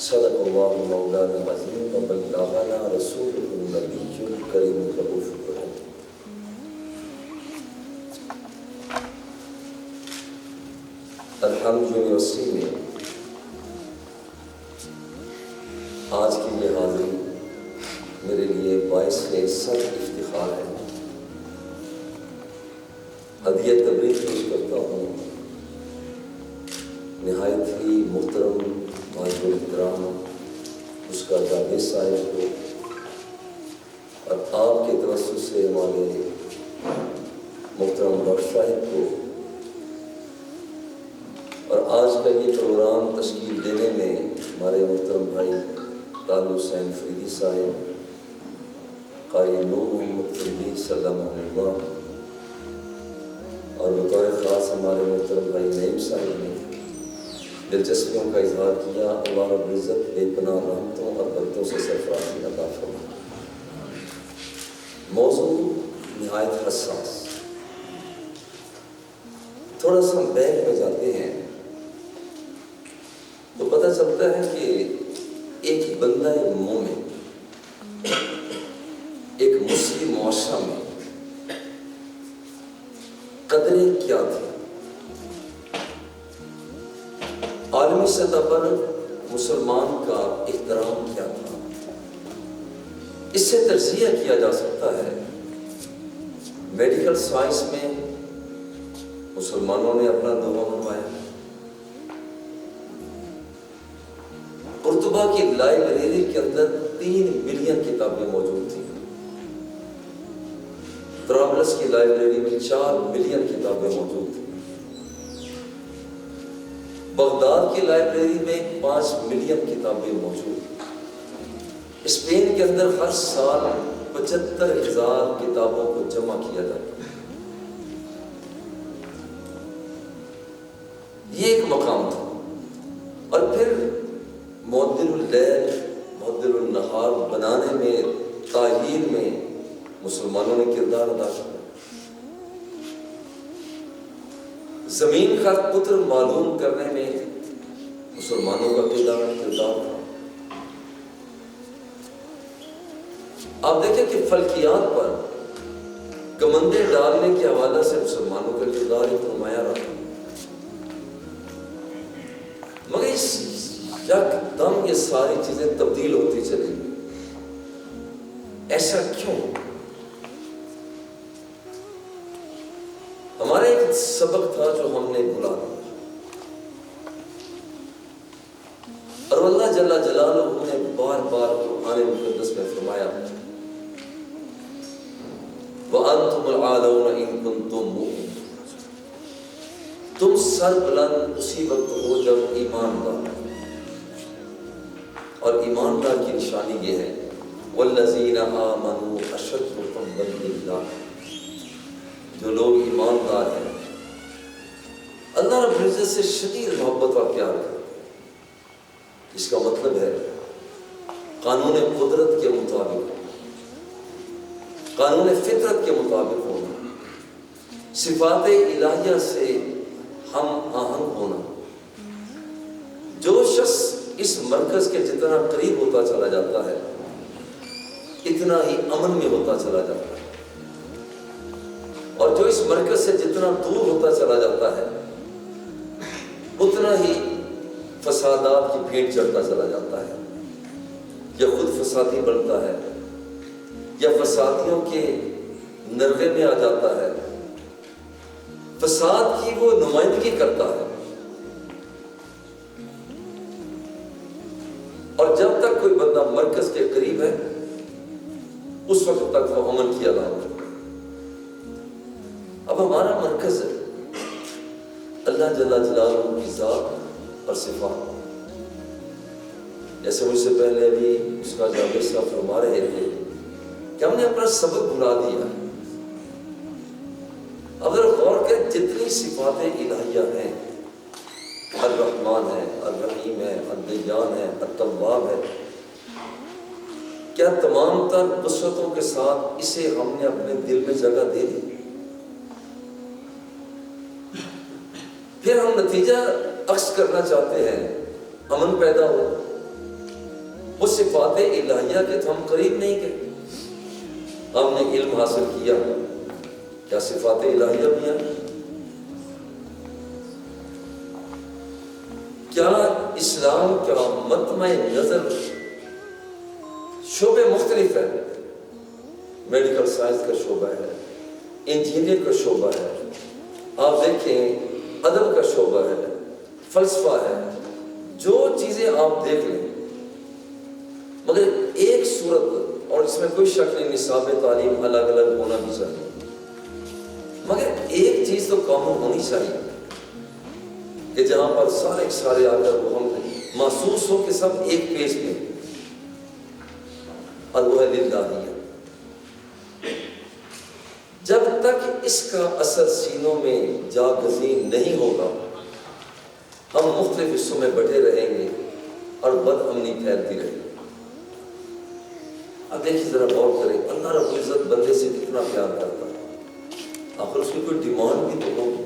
صدق اللہ مولانا العظیم و بلغنا رسولہ النبی الکریم الرؤوف الرحیم۔ الحمد یونیورسٹی میں آج کی یہ حاضری میرے لیے باعث سر افتخار ہے۔ ہدیہ تبریک پیش کرتا ہوں نہایت ہی محترم معزز احترام اس کا جاوید صاحب کو، اور آپ کے توسط سے ہمارے محترم ڈاکٹر صاحب کو، اور آج کا یہ پروگرام تشکیل دینے میں ہمارے محترم بھائی طالب حسین فریدی صاحب، قاری نور محمد فریدی صلی اللہ علیہ وسلم، اور بطور خاص ہمارے محترم بھائی نعیم صاحب نے دلچسپیوں کا اظہار کیا۔ اللہ رب العزت بے پناہ رحمتوں اور برکتوں سے سرفرازی عطا فرمائے۔ موضوع نہایت حساس، تھوڑا سا ہم بیک میں جاتے ہیں تو پتہ چلتا ہے کہ ایک بندہ مومن ایک مسلم معاشرہ میں قدریں کیا تھی، عالمی سطح پر مسلمان کا احترام کیا تھا۔ اس سے تجزیہ کیا جا سکتا ہے۔ میڈیکل سائنس میں مسلمانوں نے اپنا دعویٰ منوایا۔ قرطبہ کی لائبریری کے اندر 3 ملین کتابیں موجود تھیں۔ طرابلس کی لائبریری میں 4 ملین کتابیں موجود تھیں۔ بغداد کی لائبریری میں 5 ملین کتابیں موجود۔ اسپین کے اندر ہر سال 75,000 کتابوں کو جمع کیا جاتا ہے۔ یہ ایک مقام تھا۔ اور پھر معدل اللیل معدل النہار بنانے میں، تعیین میں مسلمانوں نے کردار ادا کیا۔ زمین کا قطر معلوم کرنے میں مسلمانوں کا کردار تھا۔ آپ دیکھیں کہ فلکیات پر کمندے ڈالنے کے حوالے سے مسلمانوں کا کردار ایک نمایاں رہا۔ مگر اس یکدم یہ ساری چیزیں تبدیل ہوتی چلی گئی۔ ایسا کیوں؟ ہمارا ایک سبق تھا جو ہم نے بھلا دیا۔ اور اللہ جل جلالہ نے بار بار قرآن مقدس میں فرمایا وَأَنْتُمُ الْعَالَوْنَ إِن كُنْتُم مُؤْمِنِينَ، تم سر بلند اسی وقت ہو جب ایماندار، اور ایماندار کی نشانی یہ ہے وَالَّذِينَ آمَنُوا أَشَدُّ حُبًّا لِلَّهِ، جو لوگ ایماندار ہیں اللہ رب العزت سے شدید محبت اور پیار کرتے، اس کا مطلب ہے قانون قدرت کے مطابق، قانون فطرت کے مطابق ہونا، صفات الہیہ سے ہم آہنگ ہونا۔ جو شخص اس مرکز کے جتنا قریب ہوتا چلا جاتا ہے اتنا ہی امن میں ہوتا چلا جاتا ہے، اور جو اس مرکز سے جتنا دور ہوتا چلا جاتا ہے اتنا ہی فسادات کی بھیٹ چڑھتا چلا جاتا ہے، یا خود فسادی بنتا ہے، یا فسادیوں کے نرغے میں آ جاتا ہے، فساد کی وہ نمائندگی کرتا ہے۔ اور جب تک کوئی بندہ مرکز کے قریب ہے اس وقت تک وہ امن کی علامت ہے۔ اب ہمارا مرکز ہے اللہ جل جلالہ کی ذات اور صفات، جیسے مجھ سے پہلے بھی اس کا جابر صاحب فرما رہے تھے کہ ہم نے اپنا سبق بھلا دیا۔ اگر غور کریں جتنی صفات الہیہ ہیں، الرحمن ہے، الرحیم ہے، الدیان ہے، التواب ہے، کیا تمام تر وسعتوں کے ساتھ اسے ہم نے اپنے دل میں جگہ دے دی؟ پھر ہم نتیجہ عکس کرنا چاہتے ہیں، امن پیدا ہو، وہ صفات الہیہ کے تو ہم قریب نہیں گئے۔ ہم نے علم حاصل کیا، کیا صفات الہیہ بھی ہیں؟ کیا اسلام کا مطمع نظر شعبے مختلف ہیں، میڈیکل سائنس کا شعبہ ہے، انجینئر کا شعبہ ہے، آپ دیکھیں ادب کا شعبہ ہے، فلسفہ ہے، جو چیزیں آپ دیکھ لیں، مگر ایک صورت، اور اس میں کوئی شک نہیں نصاب تعلیم الگ الگ ہونا بھی چاہیے، مگر ایک چیز تو کامن ہونی چاہیے کہ جہاں پر سارے آ کر وہ ہم محسوس ہو کہ سب ایک پیج میں، اور وہ ہے للہیہ۔ جب تک اس کا اثر سینوں میں جاگزین نہیں ہوگا ہم مختلف حصوں میں بٹے رہیں گے اور بد امنی پھیلتی رہے گی۔ اب دیکھیے ذرا غور کریں، اللہ رب العزت بندے سے کتنا پیار کرتا ہے، آخر اس کی کوئی ڈیمانڈ بھی تو ہوگی،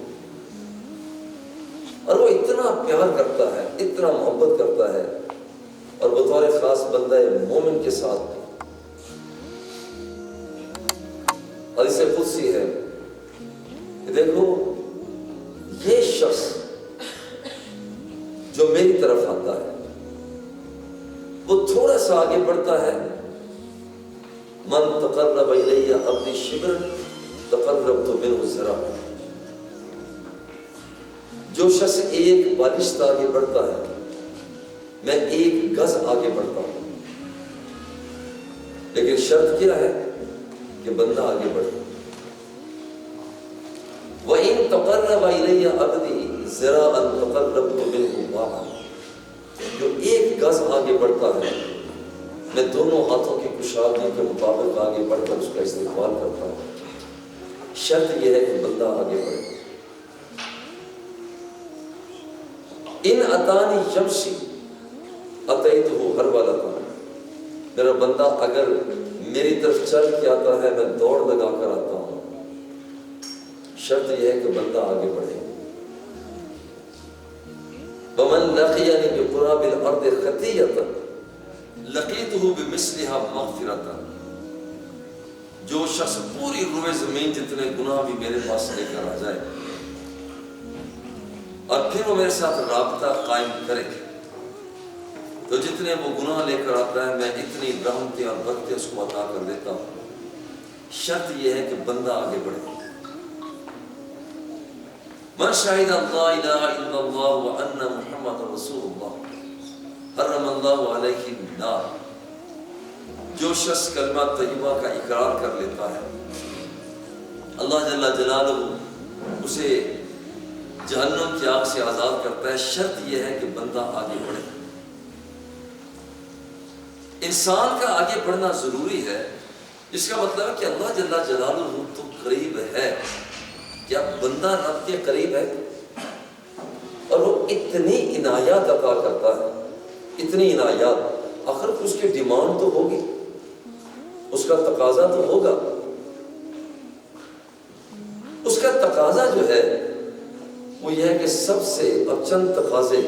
اور وہ اتنا پیار کرتا ہے، اتنا محبت کرتا ہے، اور بطور خاص بندہ مومن کے ساتھ حدیث قدسی ہے کہ دیکھو یہ شخص جو میری طرف آتا ہے وہ تھوڑا سا آگے بڑھتا ہے، من تقرب الی عبدی شبرا تقربت منہ ذراعا، جو شخص ایک بالشت آگے بڑھتا ہے میں ایک گز آگے بڑھتا ہوں، لیکن شرط کیا ہے کہ بندہ آگے بڑھے۔ وَإِن تَقَرَّبَ إِلَيَّ عَبْدِي ذِرَاعًا تَقَرَّبْتُ مِنْهُ بَاعًا، جو ایک گز آگے بڑھتا ہے میں دونوں ہاتھوں کی کشادگی کے مطابق آگے بڑھ کر اس کا استقبال کرتا ہوں۔ شرط یہ ہے کہ بندہ آگے بڑھے۔ ان اتانی یمشی اتیتہ ہرولۃ، میرا بندہ اگر میری طرف چل کے آتا ہے میں دوڑ لگا کر آتا ہوں۔ شرط یہ ہے کہ بندہ آگے بڑھے۔ وَمَنْ لَقِيَنِي بِقُرَابِ الْأَرْضِ خَطِيَّةً لَقِيتُهُ بِمِثْلِهَا مَغْفِرَةً، جو شخص پوری روئے زمین جتنے گناہ بھی میرے پاس لے کر آ جائے اور پھر وہ میرے ساتھ رابطہ قائم کرے تو جتنے وہ گناہ لے کر آتا ہے میں اتنی رحمتیں اور برکتیں اس کو عطا کر دیتا ہوں۔ شرط یہ ہے کہ بندہ آگے بڑھے۔ من شہد اللہ الہ الا اللہ وان محمد رسول اللہ، حرم اللہ علیہ النار، جو شخص کلمہ طیبہ کا اقرار کر لیتا ہے اللہ جل جلالہ اسے جہنم کی آگ سے آزاد کرتا ہے۔ شرط یہ ہے کہ بندہ آگے بڑھے۔ انسان کا آگے بڑھنا ضروری ہے، اس کا مطلب ہے کہ اللہ جل جلالہ تو قریب ہے۔ کیا بندہ رب کے قریب ہے؟ اور وہ اتنی عنایات عطا کرتا ہے، اتنی عنایات، آخر اس کی ڈیمانڈ تو ہوگی، اس کا تقاضا تو ہوگا۔ اس کا تقاضا جو ہے وہ یہ ہے کہ سب سے اب چند تقاضے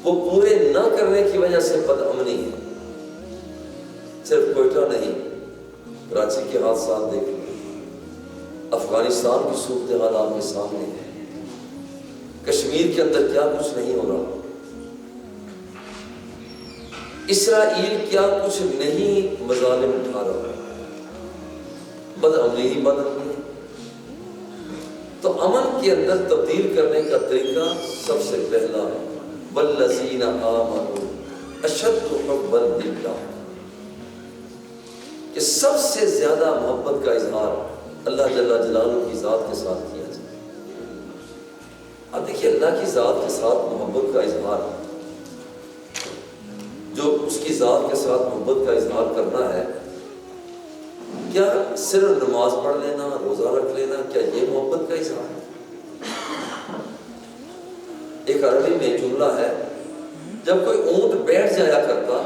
وہ پورے نہ کرنے کی وجہ سے بدامنی ہے۔ صرف کوئٹہ نہیں، کراچی کے حادثات دیکھ لیں، افغانستان کی صورتحال آپ کے سامنے ہے، کشمیر کے اندر کیا کچھ نہیں ہو رہا، اسرائیل کیا کچھ نہیں مظالم اٹھا رہا، بدامنی ہی بدامنی ہے۔ تو امن کے اندر تبدیل کرنے کا طریقہ سب سے پہلا والذین آمنوا اشد حبا للہ، کہ سب سے زیادہ محبت کا اظہار اللہ جل جلالہ کی ذات کے ساتھ کیا جائے۔ اب دیکھیے اللہ کی ذات کے ساتھ محبت کا اظہار، جو اس کی ذات کے ساتھ محبت کا اظہار کرنا ہے، کیا صرف نماز پڑھ لینا، روزہ رکھ لینا، کیا یہ محبت کا اظہار ہے؟ ایک عربی میں جملہ ہے، جب کوئی اونٹ بیٹھ جایا کرتا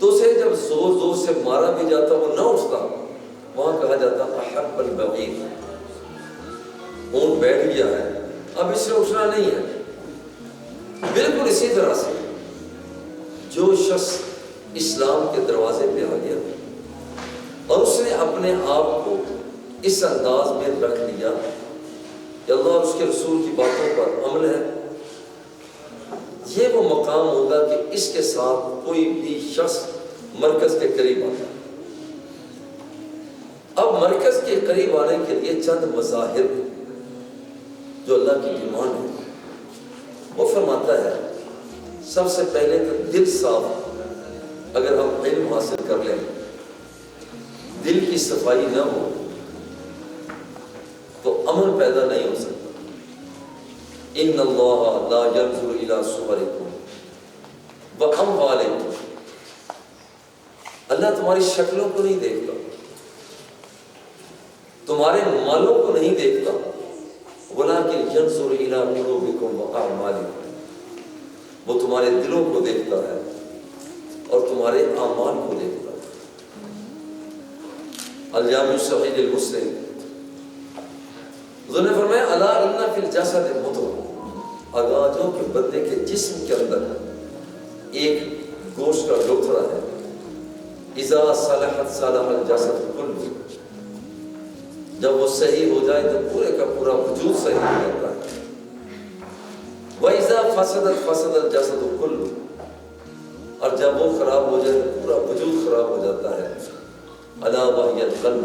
تو اسے جب زور زور سے مارا بھی جاتا وہ نہ اٹھتا، وہاں کہا جاتا احب البعیر، اونٹ بیٹھ گیا ہے اب اس سے اٹھنا نہیں ہے۔ بالکل اسی طرح سے جو شخص اسلام کے دروازے پہ آ گیا اور اس نے اپنے آپ کو اس انداز میں رکھ لیا کہ اللہ اور اس کے رسول کی باتوں پر عمل ہے، یہ وہ مقام ہوگا کہ اس کے ساتھ کوئی بھی شخص مرکز کے قریب آتا ہے۔ اب مرکز کے قریب آنے کے لیے چند مظاہر جو اللہ کی ڈیمانڈ ہے، وہ فرماتا ہے سب سے پہلے تو دل صاف، اگر ہم علم حاصل کر لیں، دل کی صفائی نہ ہو تو امن پیدا نہیں ہو سکتا۔ ان اللہ لا ينظر الى صورکم واموالکم، اللہ تمہاری شکلوں کو نہیں دیکھتا، تمہارے مالوں کو نہیں دیکھتا، ولکن ينظر الى قلوبکم واعمالکم، وہ تمہارے دلوں کو دیکھتا ہے اور تمہارے اعمال کو دیکھتا ہے۔ الجامع الصحیح المسلم حضور نے فرمایا الا ان فی الجسد مضغہ، آگاہ جو کہ بندے کے جسم کے اندر ایک گوشت کا لوتھڑا ہے، اذا صلحت صلح الجسد کلہ، جب وہ صحیح ہو جائے تو پورے کا پورا وجود صحیح ہو جاتا ہے، وَإِذَا فَسَدَتْ فَسَدَ الْجَسَدُ كُلُّهُ، اور جب وہ خراب ہو جائے تو پورا وجود خراب ہو جاتا ہے۔ الا وَهِيَ الْقَلْبُ،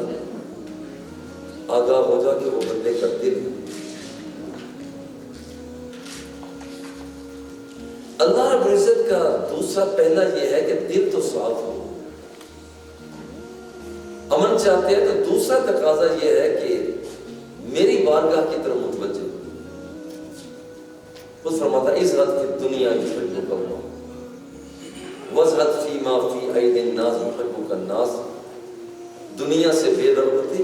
آگاہ ہو جا کہ وہ بندے کا دل۔ اللہ رب العزت کا دوسرا پہلا یہ ہے کہ دل تو صاف ہو۔ امن چاہتے ہیں تو دوسرا تقاضا یہ ہے کہ میری بارگاہ کی طرف متوجہ، وہ فرماتا ہے اذهب فی الدنیا یحبک اللہ واذهب فیما فی ایدی الناس یحبک الناس، دنیا سے بے رغبتی،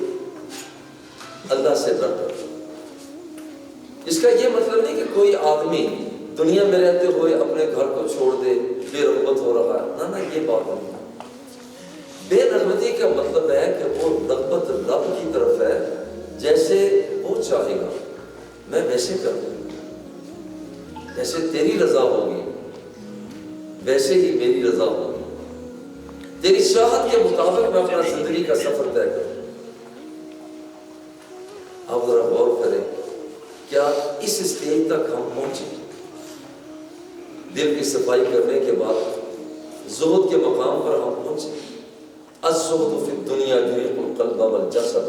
اللہ سے رغبت۔ اس کا یہ مطلب نہیں کہ کوئی آدمی دنیا میں رہتے ہوئے اپنے گھر کو چھوڑ دے، بے رغبت ہو رہا ہے، نہ یہ بات نہیں۔ بے رغبتی کا مطلب ہے کہ وہ رغبت رب کی طرف ہے، جیسے وہ چاہے گا میں ویسے کر دوں، جیسے تیری رضا ہوگی ویسے ہی میری رضا ہوگی، تیری چاہت کے مطابق میں اپنا زندگی کا سفر طے کروں۔ آپ ذرا غور کریں، کیا اس اسٹیج تک ہم پہنچے؟ دل کی صفائی کرنے کے بعد زہد کے مقام پر ہم پہنچے۔ الزہد فی الدنیا یریق القلب والجسد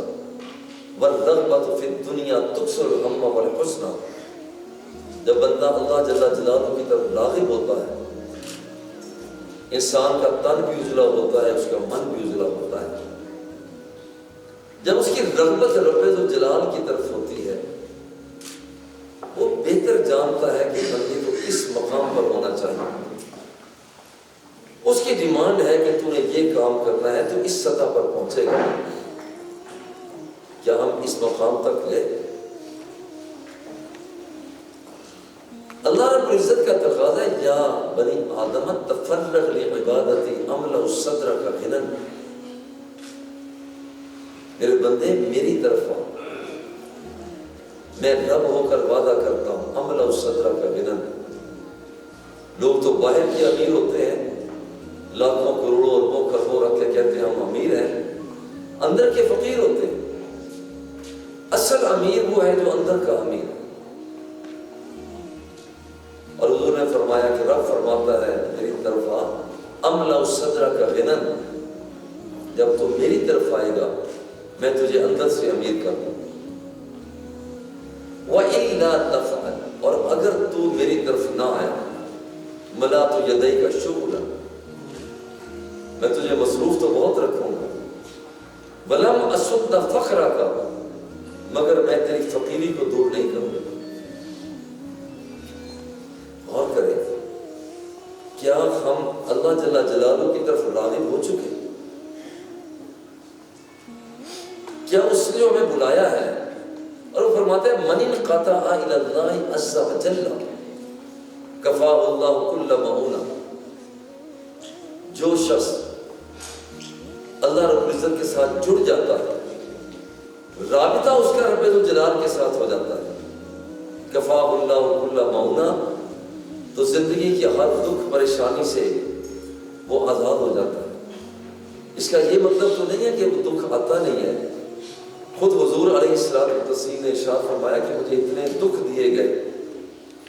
والرغبۃ فی الدنیا تکسر الہم والحزن جب بندہ اللہ جل جلالہ کی طرف راغب ہوتا ہے، انسان کا تن بھی اجلا ہوتا ہے، اس کا من بھی اجلا ہوتا ہے۔ جب اس کی رغبت رب ذوالجلال کی طرف ہوتی ہے، وہ بہتر جانتا ہے کہ بندے کو کس مقام پر ہونا چاہیے۔ اس کی ڈیمانڈ ہے کہ تو نے یہ کام کرنا ہے، تو اس سطح پر پہنچے گا۔ کیا ہم اس مقام تک گئے؟ اللہ رب العزت کا تقاضا ہے، یا بنی آدم تفرغ لعبادتی املأ صدرک غنا، میرے بندے میری طرف آؤ، میں رب ہو کر وعدہ کرتا ہوں، املأ صدرک غنا۔ لوگ تو باہر کے امیر ہوتے ہیں، لاکھوں کروڑوں اربوں خربوں رکھ کے کہتے ہیں ہم امیر ہیں، اندر کے فقیر ہوتے ہیں۔ اصل امیر وہ ہے جو اندر کا امیر ہے۔ اور حضور نے فرمایا کہ رب فرماتا ہے میری طرف آ، املأ صدرک غنا، جب تو میری طرف آئے گا میں تجھے اندر سے امیر کر دوں۔ وَإِلَّا تَفْعَلْ، اور اگر تو میری طرف نہ آیا، مَلَأْتُ يَدَيْكَ شُغْلًا، میں تجھے مصروف تو بہت رکھوں گا، وَلَمْ أَسُدَّ فَقْرَكَ، مگر میں تیری فقیری کو دور نہیں کروں گا۔ غور کریں، کیا ہم اللہ جل جلالہ کی طرف راغب ہو چکے؟ کیا اس نے ہمیں بلایا ہے؟ اور وہ فرماتا ہے من انقطع الی اللہ عز وجل کفاہ اللہ کل مؤونہ، جو شخص اللہ رب العزت کے ساتھ جڑ جاتا ہے، رابطہ اس کا رب ذوالجلال کے ساتھ ہو جاتا ہے، کفاہ اللہ کل مؤونہ، تو زندگی کی ہر دکھ پریشانی سے وہ آزاد ہو جاتا ہے۔ اس کا یہ مطلب تو نہیں ہے کہ وہ دکھ آتا نہیں ہے۔ خود حضور علیہ السلام نے ارشاد فرمایا کہ مجھے اتنے دکھ دیے گئے،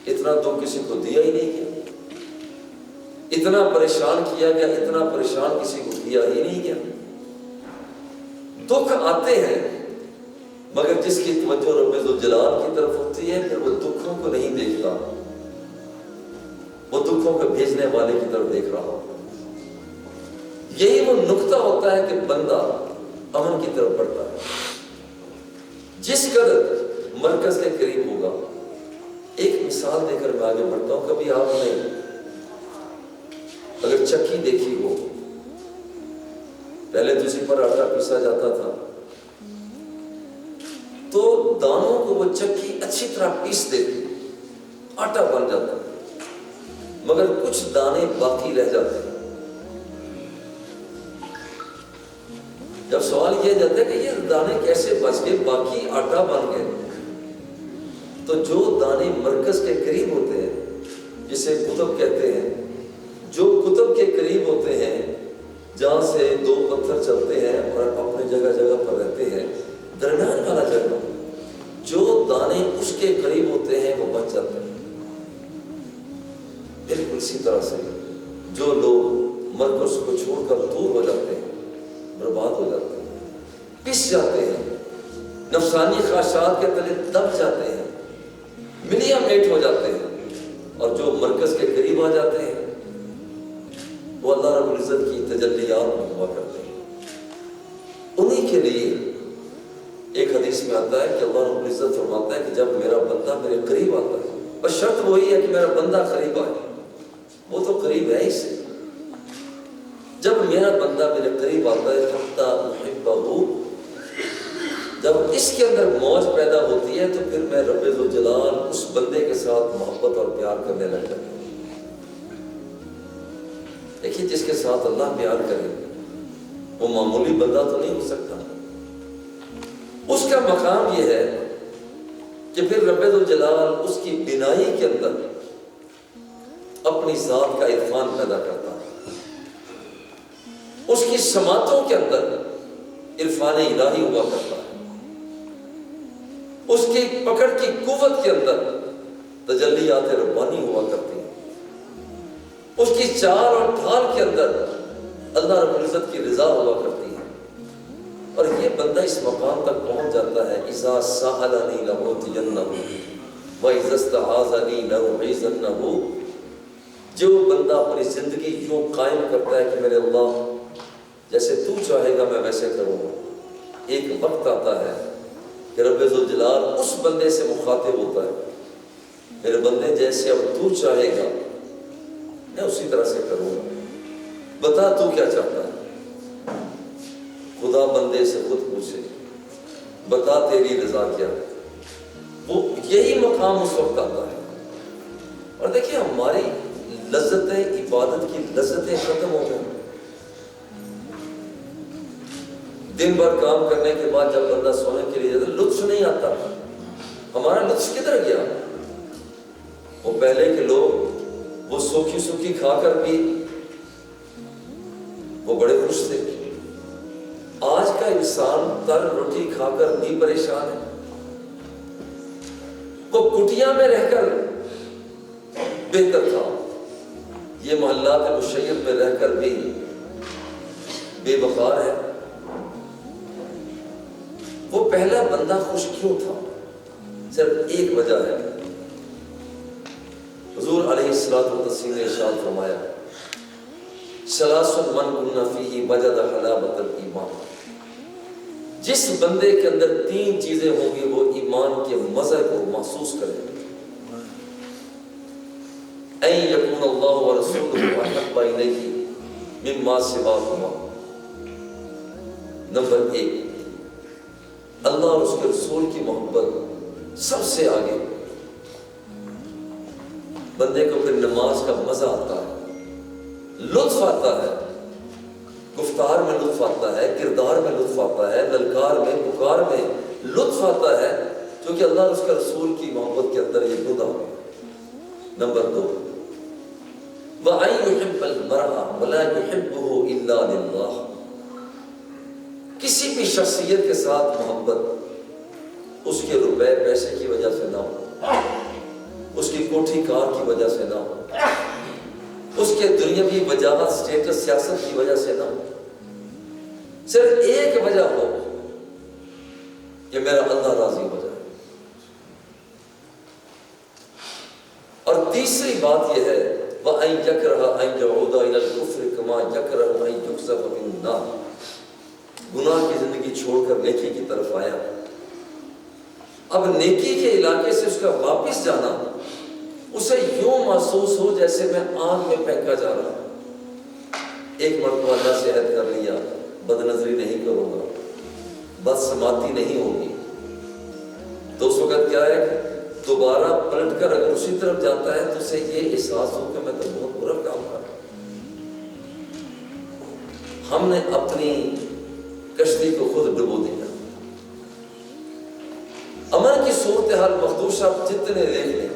اتنا دکھ کسی کو دیا ہی نہیں گیا، اتنا پریشان کیا گیا، اتنا پریشان کسی کو کیا ہی نہیں گیا۔ دکھ آتے ہیں مگر جس کی توجہ رب ذوالجلال کی طرف ہوتی ہے، پھر وہ دکھوں کو نہیں دیکھتا، وہ دکھوں کو بھیجنے والے کی طرف دیکھ رہا ہوتا۔ یہی وہ نقطہ ہوتا ہے کہ بندہ امن کی طرف بڑھتا ہے۔ جس قدر مرکز کے قریب ہوگا، ایک مثال دے کر میں آگے بڑھتا ہوں، کبھی آپ نے اگر چکی دیکھی ہو، پہلے تو اسی پر آٹا پیسا جاتا تھا، تو دانوں کو وہ چکی اچھی طرح پیس دیتی، آٹا بن جاتا، مگر کچھ دانے باقی رہ جاتے ہیں۔ جب سوال یہ جاتا ہے کہ یہ دانے کیسے بچ گئے، باقی آٹا بن گئے، تو جو دانے مرکز کے قریب ہوتے ہیں، جسے قطب کہتے ہیں، جو قطب کے قریب ہوتے ہیں، جہاں سے دو پتھر چلتے ہیں اور اپنے جگہ جگہ پر رہتے ہیں، درمیان والا جگہ، جو دانے اس کے قریب ہوتے ہیں وہ بچ جاتے ہیں۔ بالکل اسی طرح سے جو لوگ مرکز کو چھوڑ کر دور ہو جاتے ہیں، برباد ہو جاتے ہیں، پس جاتے ہیں، نفسانی خواہشات کے تلے دب جاتے ہیں، ملیا میٹ ہو جاتے ہیں، اور جو مرکز کے قریب آ جاتے ہیں وہ اللہ رب العزت کی تجلیات میں ہوا کرتے ہیں۔ انہی کے لیے ایک حدیث میں آتا ہے کہ اللہ رب العزت فرماتا ہے کہ جب میرا بندہ میرے قریب آتا ہے، بس شرط وہی ہے کہ میرا بندہ قریب آئے، وہ تو قریب ہے ہی سے، جب میرا بندہ میرے قریب آتا ہے حتی احبہ، جب اس کے اندر موج پیدا ہوتی ہے تو پھر میں رب ذوالجلال اس بندے کے ساتھ محبت اور پیار کرنے لگ جاتا ہوں۔ دیکھیے جس کے ساتھ اللہ پیار کرے وہ معمولی بندہ تو نہیں ہو سکتا، اس کا مقام یہ ہے کہ پھر رب ذوالجلال اس کی بینائی کے اندر اپنی ذات کا عرفان پیدا کرتا ہے، اس کی سماعتوں کے اندر عرفان الہی ہوا کرتا ہے، اس کی پکڑ کی قوت کے اندر تجلیات ربانی ہوا کرتی ہیں، اس کی چال اور ڈھال کے اندر اللہ رب العزت کی رضا ہوا کرتی ہے، اور یہ بندہ اس مقام تک پہنچ جاتا ہے اذا سألنی لأعطینہ، وَإِذَا اسْتَعَاذَنِي لَأُعِيذَنَّهُ، جو بندہ اپنی زندگی یوں قائم کرتا ہے کہ میرے اللہ جیسے تو چاہے گا میں ویسے کروں گا، ایک وقت آتا ہے کہ رب ذوالجلال اس بندے سے مخاطب ہوتا ہے، میرے بندے جیسے اب تو چاہے گا میں اسی طرح سے کروں گا، بتا تو کیا چاہتا ہے۔ خدا بندے سے خود پوچھے بتا تیری رضا کیا ہے، وہ یہی مقام اس وقت آتا ہے۔ اور دیکھیں ہماری لذتیں، عبادت کی لذتیں ختم ہو گئی۔ دن بھر کام کرنے کے بعد جب بندہ سونے کے لیے جاتا لطف نہیں آتا، ہمارا لطف کدھر گیا؟ وہ پہلے کے لوگ وہ سوکھی سوکھی کھا کر بھی وہ بڑے خوش تھے، آج کا انسان تر روٹی کھا کر بھی پریشان ہے، وہ کٹیا میں رہ کر بہتر تھا، یہ محلات مشیب میں رہ کر بھی بے وقار ہے۔ وہ پہلا بندہ خوش کیوں تھا؟ صرف ایک وجہ ہے، حضور علیہ السلام نے ارشاد فرمایا ثلاث من کن فیہ وجد حلاوۃ الایمان، جس بندے کے اندر تین چیزیں ہوں گی وہ ایمان کے مزے کو محسوس کرے گا۔ ان یکون اللہ ورسولہ احب الیہ مما سواہما، نمبر ایک اللہ اور اس کے رسول کی محبت سب سے آگے۔ بندے کو پھر نماز کا مزہ آتا ہے، لطف آتا ہے، گفتار میں لطف آتا ہے، کردار میں لطف آتا ہے، للکار میں پکار میں لطف آتا ہے، کیونکہ اللہ اور اس کے رسول کی محبت کے اندر یہ گدا ہو۔ نمبر دو وَأَن يُحِبَّ الْمَرْءَ وَلَا يُحِبُّهُ إِلَّا لِلَّهِ، کسی بھی شخصیت کے ساتھ محبت اس کے روپے پیسے کی وجہ سے نہ ہو، اس کی کوٹھی کار کی وجہ سے نہ ہو، اس کے دنیاوی وجاہت سٹیٹس سیاست کی وجہ سے نہ ہو، صرف ایک وجہ ہو کہ میرا اللہ راضی ہو جائے۔ اور تیسری بات یہ ہے وَأَن يَكْرَهَ أَن يَعُودَ إِلَى الْكُفْرِ كَمَا يَكْرَهُ أَن يُقْذَفَ فِي النَّارِ، گناہ کی زندگی چھوڑ کر نیکی کی طرف آیا، اب نیکی کے علاقے سے اس کا واپس جانا اسے یوں محسوس ہو جیسے میں آگ میں پھینکا جا رہا ہوں۔ ایک مرتبہ اللہ سے عہد کر لیا بد نظری نہیں کروں گا، بد سماعتی نہیں ہوگی، تو اس وقت کیا ہے کہ دوبارہ پلٹ کر اگر اسی طرف جاتا ہے تو اسے یہ احساس ہو کہ میں تو بہت برا کام کر رہا ہوں۔ ہم نے اپنی کشتی کو خود ڈبو دیا۔ امن کی صورتحال مخدوش آپ جتنے دیکھ لیں،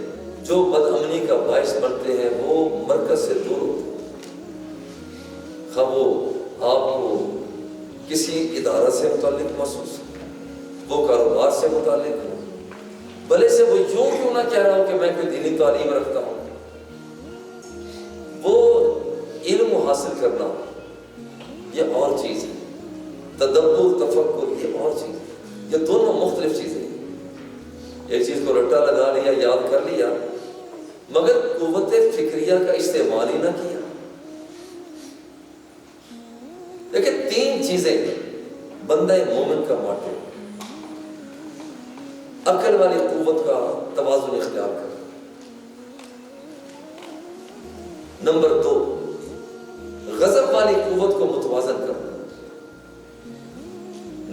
جو بد امنی کا باعث بنتے ہیں وہ مرکز سے دور ہوتے ہیں، خواہ وہ آپ کو کسی ادارہ سے متعلق محسوس ہو، وہ کاروبار سے متعلق ہو، بھلے سے وہ یوں کیوں نہ کہہ رہا ہو کہ میں کوئی دینی تعلیم رکھتا ہوں، وہ علم حاصل کرنا یہ اور چیز ہے، تدبر تفکر یہ اور چیز ہے، یہ دونوں مختلف چیزیں ہیں۔ ایک چیز کو رٹا لگا لیا، یاد کر لیا، مگر قوت فکریہ کا استعمال ہی نہ کیا۔ لیکن تین چیزیں بندہ مومن کا ماٹو، عقل والی قوت کا توازن اختیار کرنا، نمبر دو غضب والی قوت کو متوازن کرنا،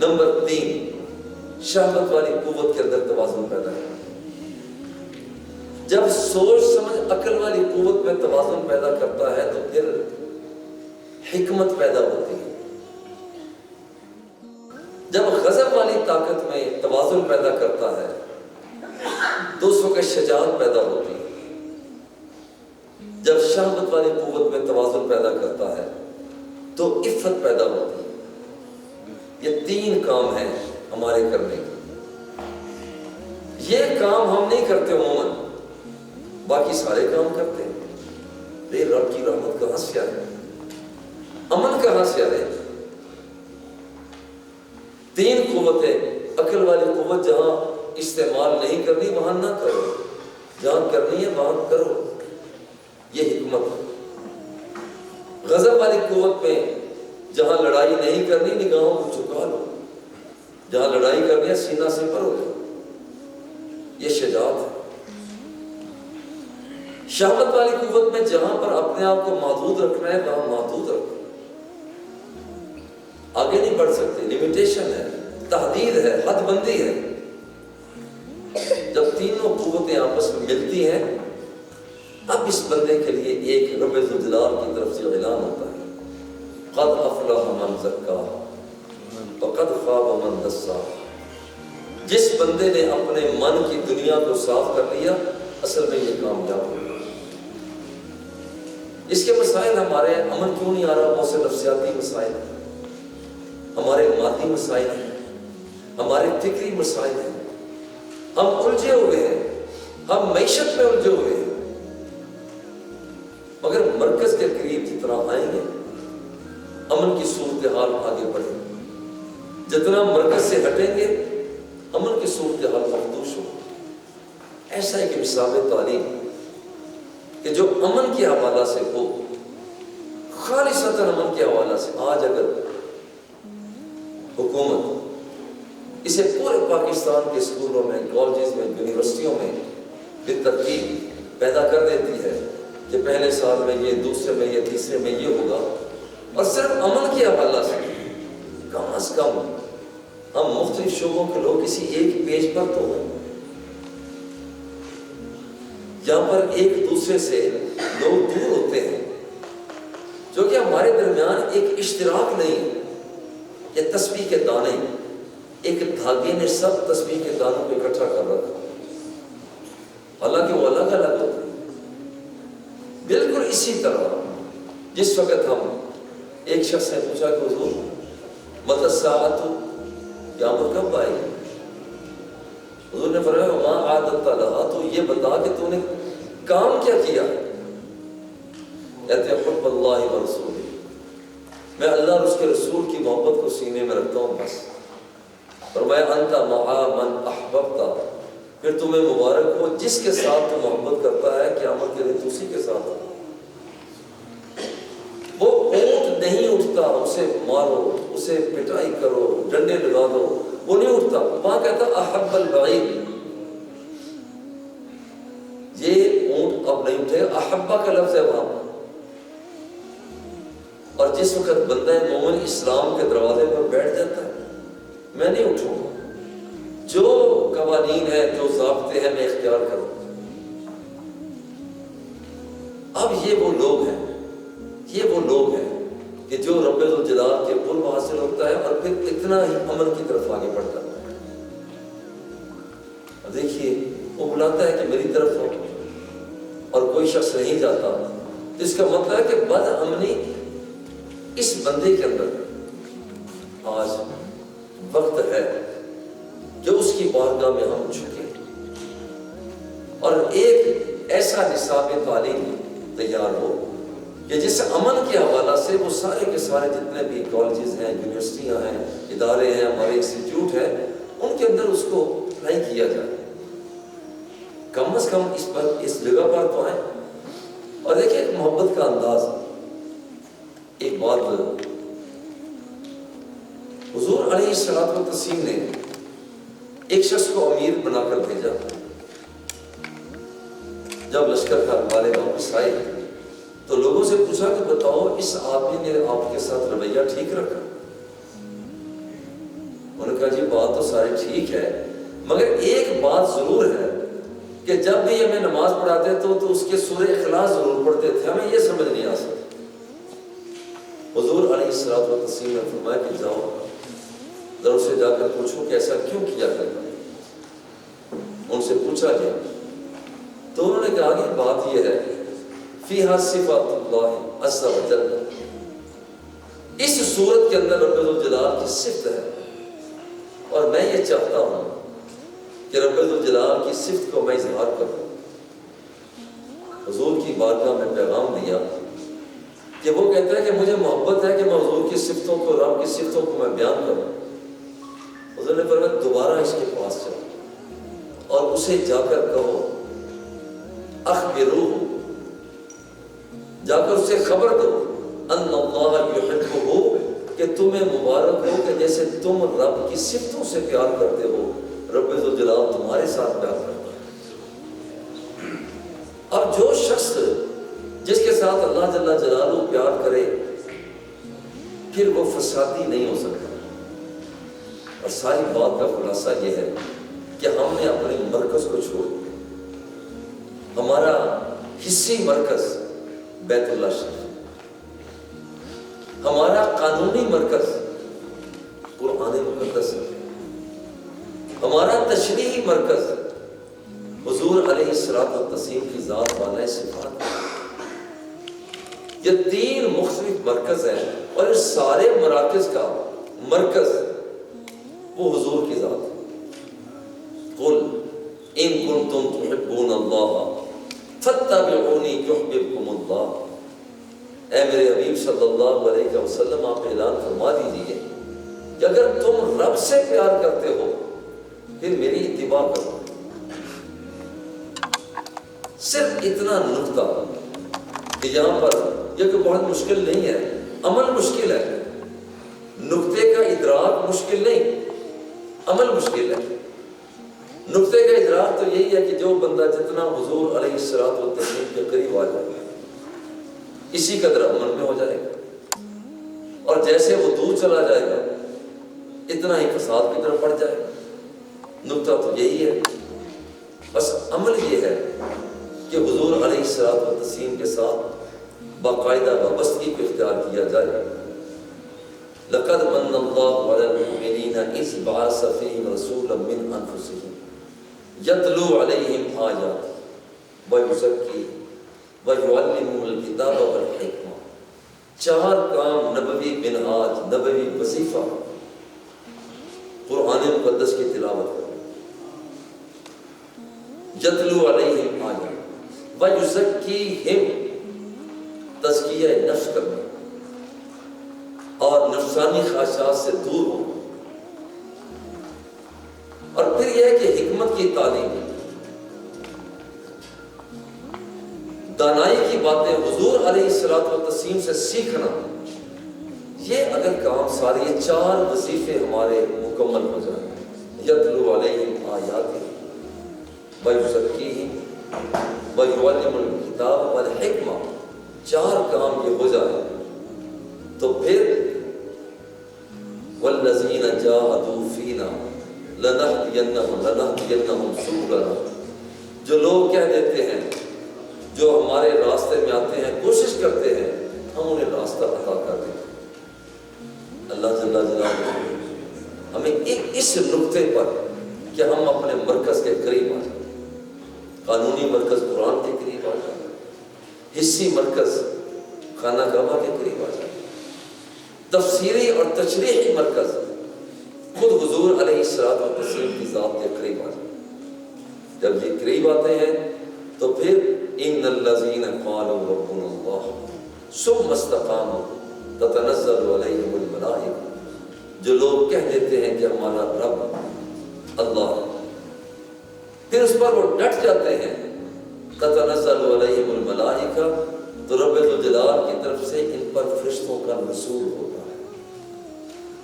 نمبر تین شہوت والی قوت کے اندر توازن پیدا کرنا۔ جب سوچ سمجھ عقل والی قوت میں توازن پیدا کرتا ہے تو پھر حکمت پیدا ہوتی ہے۔ جب غضب والی طاقت میں توازن پیدا کرتا ہے تو اس وقت شجاعت پیدا ہوتی ہے۔ جب شہوت والی قوت میں توازن پیدا کرتا ہے تو عفت پیدا ہوتی ہے۔ یہ تین کام ہیں ہمارے کرنے کے۔ یہ کام ہم نہیں کرتے عموماً، باقی سارے کام کرتے ہیں۔ یہ رب کی رحمت کہاں سے آئے، امن کہاں سے آئے؟ تین قوتیں، عقل والی قوت جہاں استعمال نہیں کرنی وہاں نہ کرو، جہاں کرنی ہے وہاں کرو، یہ حکمت ہے۔ غضب والی قوت میں جہاں لڑائی نہیں کرنی نگاہوں کو جھکا لو، جہاں لڑائی کرنی ہے سینہ سے پر ہو جاؤ، یہ شجاعت ہے۔ شہوت والی قوت میں جہاں پر اپنے آپ کو محدود رکھنا ہے وہاں محدود رکھو، آگے نہیں بڑھ سکتے، لمیٹیشن ہے، تحدید ہے، حد بندی ہے۔ جب تینوں قوتیں آپس میں ملتی ہیں اب اس بندے کے لیے ایک رب ذوالجلال کی طرف سے اعلان ہوتا ہے، قد افلح من زکاہا وقد خاب من دساہا۔ جس بندے نے اپنے من کی دنیا کو صاف کر لیا اصل میں یہ کامیاب ہو۔ اس کے مسائل ہمارے امن کیوں نہیں آ رہا؟ بہت سے نفسیاتی مسائل ہیں، ہمارے مادی مسائل ہیں، ہمارے فکری مسائل ہیں، ہم الجھے ہوئے ہیں، ہم معیشت میں الجھے ہوئے ہیں۔ مگر مرکز کے قریب جتنا آئیں گے امن کی صورتحال آگے بڑھے گی، جتنا مرکز سے ہٹیں گے امن کی صورتحال مخدوش ہو۔ ایسا ایک نصاب تعلیم کہ جو امن کے حوالہ سے ہو، خالصتاً امن کے حوالہ سے۔ آج اگر حکومت اسے پورے پاکستان کے اسکولوں میں، کالجز میں، یونیورسٹیوں میں بالترتیب پیدا کر دیتی ہے کہ پہلے سال میں یہ، دوسرے میں یہ، تیسرے میں یہ ہوگا، اور صرف امن کے حوالہ سے کم از کم ہم مختلف شعبوں کے لوگ کسی ایک پیج پر تو ہوں، جہاں پر ایک دوسرے سے لوگ دور ہوتے ہیں، جو کہ ہمارے درمیان ایک اشتراک نہیں ہے۔ یہ تسبیح کے دانے، ایک دھاگے نے سب تسبیح کے دانوں کو اکٹھا کر رکھا، حالانکہ وہ الگ الگ ہوتے ہیں۔ بالکل اسی طرح جس وقت ہم ایک شخص نے پوچھا کہ حضور متی الساعۃ، قیامت کب آئے گی؟ حضور نے فرمایا وما اعددت لها، تو یہ بتا کہ تو نے کام کیا کیا؟ کہتے ہیں حب اللہ ورسولہ، میں اللہ اور اس کے رسول کی محبت کو سینے میں رکھتا ہوں بس۔ فرمایا انت مع من احببت، پھر تمہیں مبارک ہو جس کے ساتھ تو محبت کرتا ہے، قیامت کے دن اسی کے ساتھ۔ وہ اونٹ نہیں اٹھتا، اسے مارو، اسے پٹائی کرو، ڈنڈے لگا دو، وہ نہیں اٹھتا۔ وہاں کہتا احب البعیر، یہ اونٹ اب نہیں اٹھے، احبہ کا لفظ ہے وہاں۔ اور جس وقت بندہ مومن اسلام کے دروازے پر بیٹھ جاتا ہے، میں نہیں اٹھوں گا، جو قوانین ہیں، جو ضابطے ہیں میں اختیار کروں۔ اب یہ وہ لوگ ہیں کہ جو رب ذوالجلال کے قرب حاصل ہوتا ہے اور پھر اتنا ہی امن کی طرف آگے بڑھتا ہے۔ دیکھیے وہ بلاتا ہے کہ میری طرف ہو، اور کوئی شخص نہیں جاتا، اس کا مطلب ہے کہ بد امنی اس بندے کے اندر۔ آج وقت ہے کہ اس کی بارگاہ میں ہم جھکیں اور ایک ایسا نصاب تعلیم تیار ہو کہ جس امن کے حوالہ سے وہ سارے کے سارے جتنے بھی کالجز ہیں، یونیورسٹیاں ہیں، ادارے ہیں، ہمارے انسٹیٹیوٹ ہیں، ان کے اندر اس کو اپلائی کیا جائے۔ کم از کم اس جگہ پر تو آئیں اور دیکھیں ایک محبت کا انداز۔ ایک بات حضور علیہ الصلوۃ والتسلیم نے ایک شخص کو امیر بنا کر بھیجا۔ جب لشکر والے واپس آئے تو لوگوں سے پوچھا کہ بتاؤ اس آدمی نے آپ کے ساتھ رویہ ٹھیک رکھا؟ انہوں نے کہا جی بات تو ساری ٹھیک ہے، مگر ایک بات ضرور ہے کہ جب بھی ہمیں نماز پڑھاتے تو اس کے سورہ اخلاص ضرور پڑھتے تھے، ہمیں یہ سمجھ نہیں آ سکتا۔ حضور علیہ الصلوۃ والتسلیم نے فرمایا کہ جاؤ ذرا سے جا کر پوچھو کہ ایسا کیوں کیا کرتا ہے۔ ان سے پوچھا گیا تو انہوں نے کہا کہ بات یہ ہے فیہا صفات اللہ عز و جل، اس صورت کے اندر رب ذوالجلال کی صفت ہے، اور میں یہ چاہتا ہوں کہ رب ذوالجلال کی صفت کو میں اظہار کروں۔ حضور کی بارگاہ میں پیغام دیا کہ وہ کہتا ہے کہ مجھے محبت ہے کہ میں حضور کی صفتوں کو، رب کی صفتوں کو میں بیان کروں۔ حضور نے فرمایا دوبارہ اس کے پاس جاؤ اور اسے جا کر کہو اخبروہ، جا کر اسے خبر دو ان اللہ یحبہ، کہ تمہیں مبارک ہو کہ جیسے تم رب کی صفتوں سے پیار کرتے ہو، رب ذوالجلال تمہارے ساتھ پیار کرتا ہے۔ اب جو شخص جس کے ساتھ اللہ جل جلالہ پیار کرے پھر وہ فسادی نہیں ہو سکتا۔ اور ساری بات کا خلاصہ یہ ہے کہ ہم نے اپنے مرکز کو چھوڑ دیا۔ ہمارا حصی مرکز بیت اللہ شریف، ہمارا قانونی مرکز قرآن مقدس ہے، ہمارا تشریحی مرکز حضور علیہ الصلوۃ والتسلیم کی ذات والا صفات ہے۔ یہ 3 مختلف مرکز ہیں اور اس سارے مراکز کا مرکز وہ حضور کی ذات ہے۔ قل ان کنتم تحبون اللہ فاتبعونی یحببکم اللہ، اے میرے حبیب صلی اللہ علیہ وسلم آپ اعلان فرما دیجئے کہ اگر تم رب سے پیار کرتے ہو پھر میری اتباع کرو۔ صرف اتنا نقطہ کہ یہاں پر یہ کہ بہت مشکل نہیں ہے، عمل مشکل ہے، نقطے کا ادراک مشکل نہیں، عمل مشکل ہے۔ نقطے کا ادراک تو یہی ہے کہ جو بندہ جتنا حضور علیہ الصلوۃ والتسلیم کے قریب آ جائے اسی قدر عمل میں ہو جائے گا، اور جیسے وہ دور چلا جائے گا اتنا ہی فساد کی طرف بڑھ جائے گا۔ نقطہ تو یہی ہے، بس عمل یہ ہے کہ حضور علیہ الصلوۃ والتسلیم کے ساتھ باقاعدہ وابستگی کو اختیار کیا جائے۔ لقد من اللہ علی المؤمنین اذ بعث فیہم رسولا من انفسہم یتلو علیہم آیاتہ ویزکیہم ویعلمہم الکتاب والحکمہ۔ 4 کام نبوی منہاج، نبوی وظیفہ، قرآن مقدس کی تلاوت کرو، یتلو علیہم آیاتہ ویزکیہم، تزکیہ نفس کرنا اور نفسانی خواہشات سے دور ہو، اور پھر یہ ہے کہ حکمت کی تعلیم، دانائی کی باتیں حضور علیہ الصلوۃ والتسلیم سے سیکھنا۔ یہ اگر کام سارے یہ 4 وظیفے ہمارے مکمل ہو جائیں، یتلو علیہم آیاتہ ویزکیہم ویعلمہم الکتاب والحکمہ، 4 کام یہ ہو جائے تو پھر والذین جاہدوا فینا لنہدینہم سبلنا، جو لوگ کہہ دیتے ہیں، جو ہمارے راستے میں آتے ہیں، کوشش کرتے ہیں، ہم انہیں راستہ عطا کر دیں۔ اللہ جل جلالہ ہمیں اس نقطے پر کہ ہم اپنے مرکز کے قریب آ جائیں، قانونی مرکز قرآن کے قریب آ جائیں، حصی مرکز خانہ کعبہ کے قریب آ جائے، تفسیری اور تشریحی مرکز خود حضور علیہ الصلوۃ والتسلیم کی ذات کے قریب آ جائے۔ جب یہ قریب آتے ہیں تو پھر ان الذین قالوا ربنا اللہ ثم استقاموا تتنزل علیہم الملائکہ، جو لوگ کہہ دیتے ہیں کہ ہمارا رب اللہ ہے، پھر اس پر وہ ڈٹ جاتے ہیں، تتنزل علیہم الملائکہ، تو رب ذوالجلال کی طرف سے ان پر فرشتوں کا نزول ہوتا ہے۔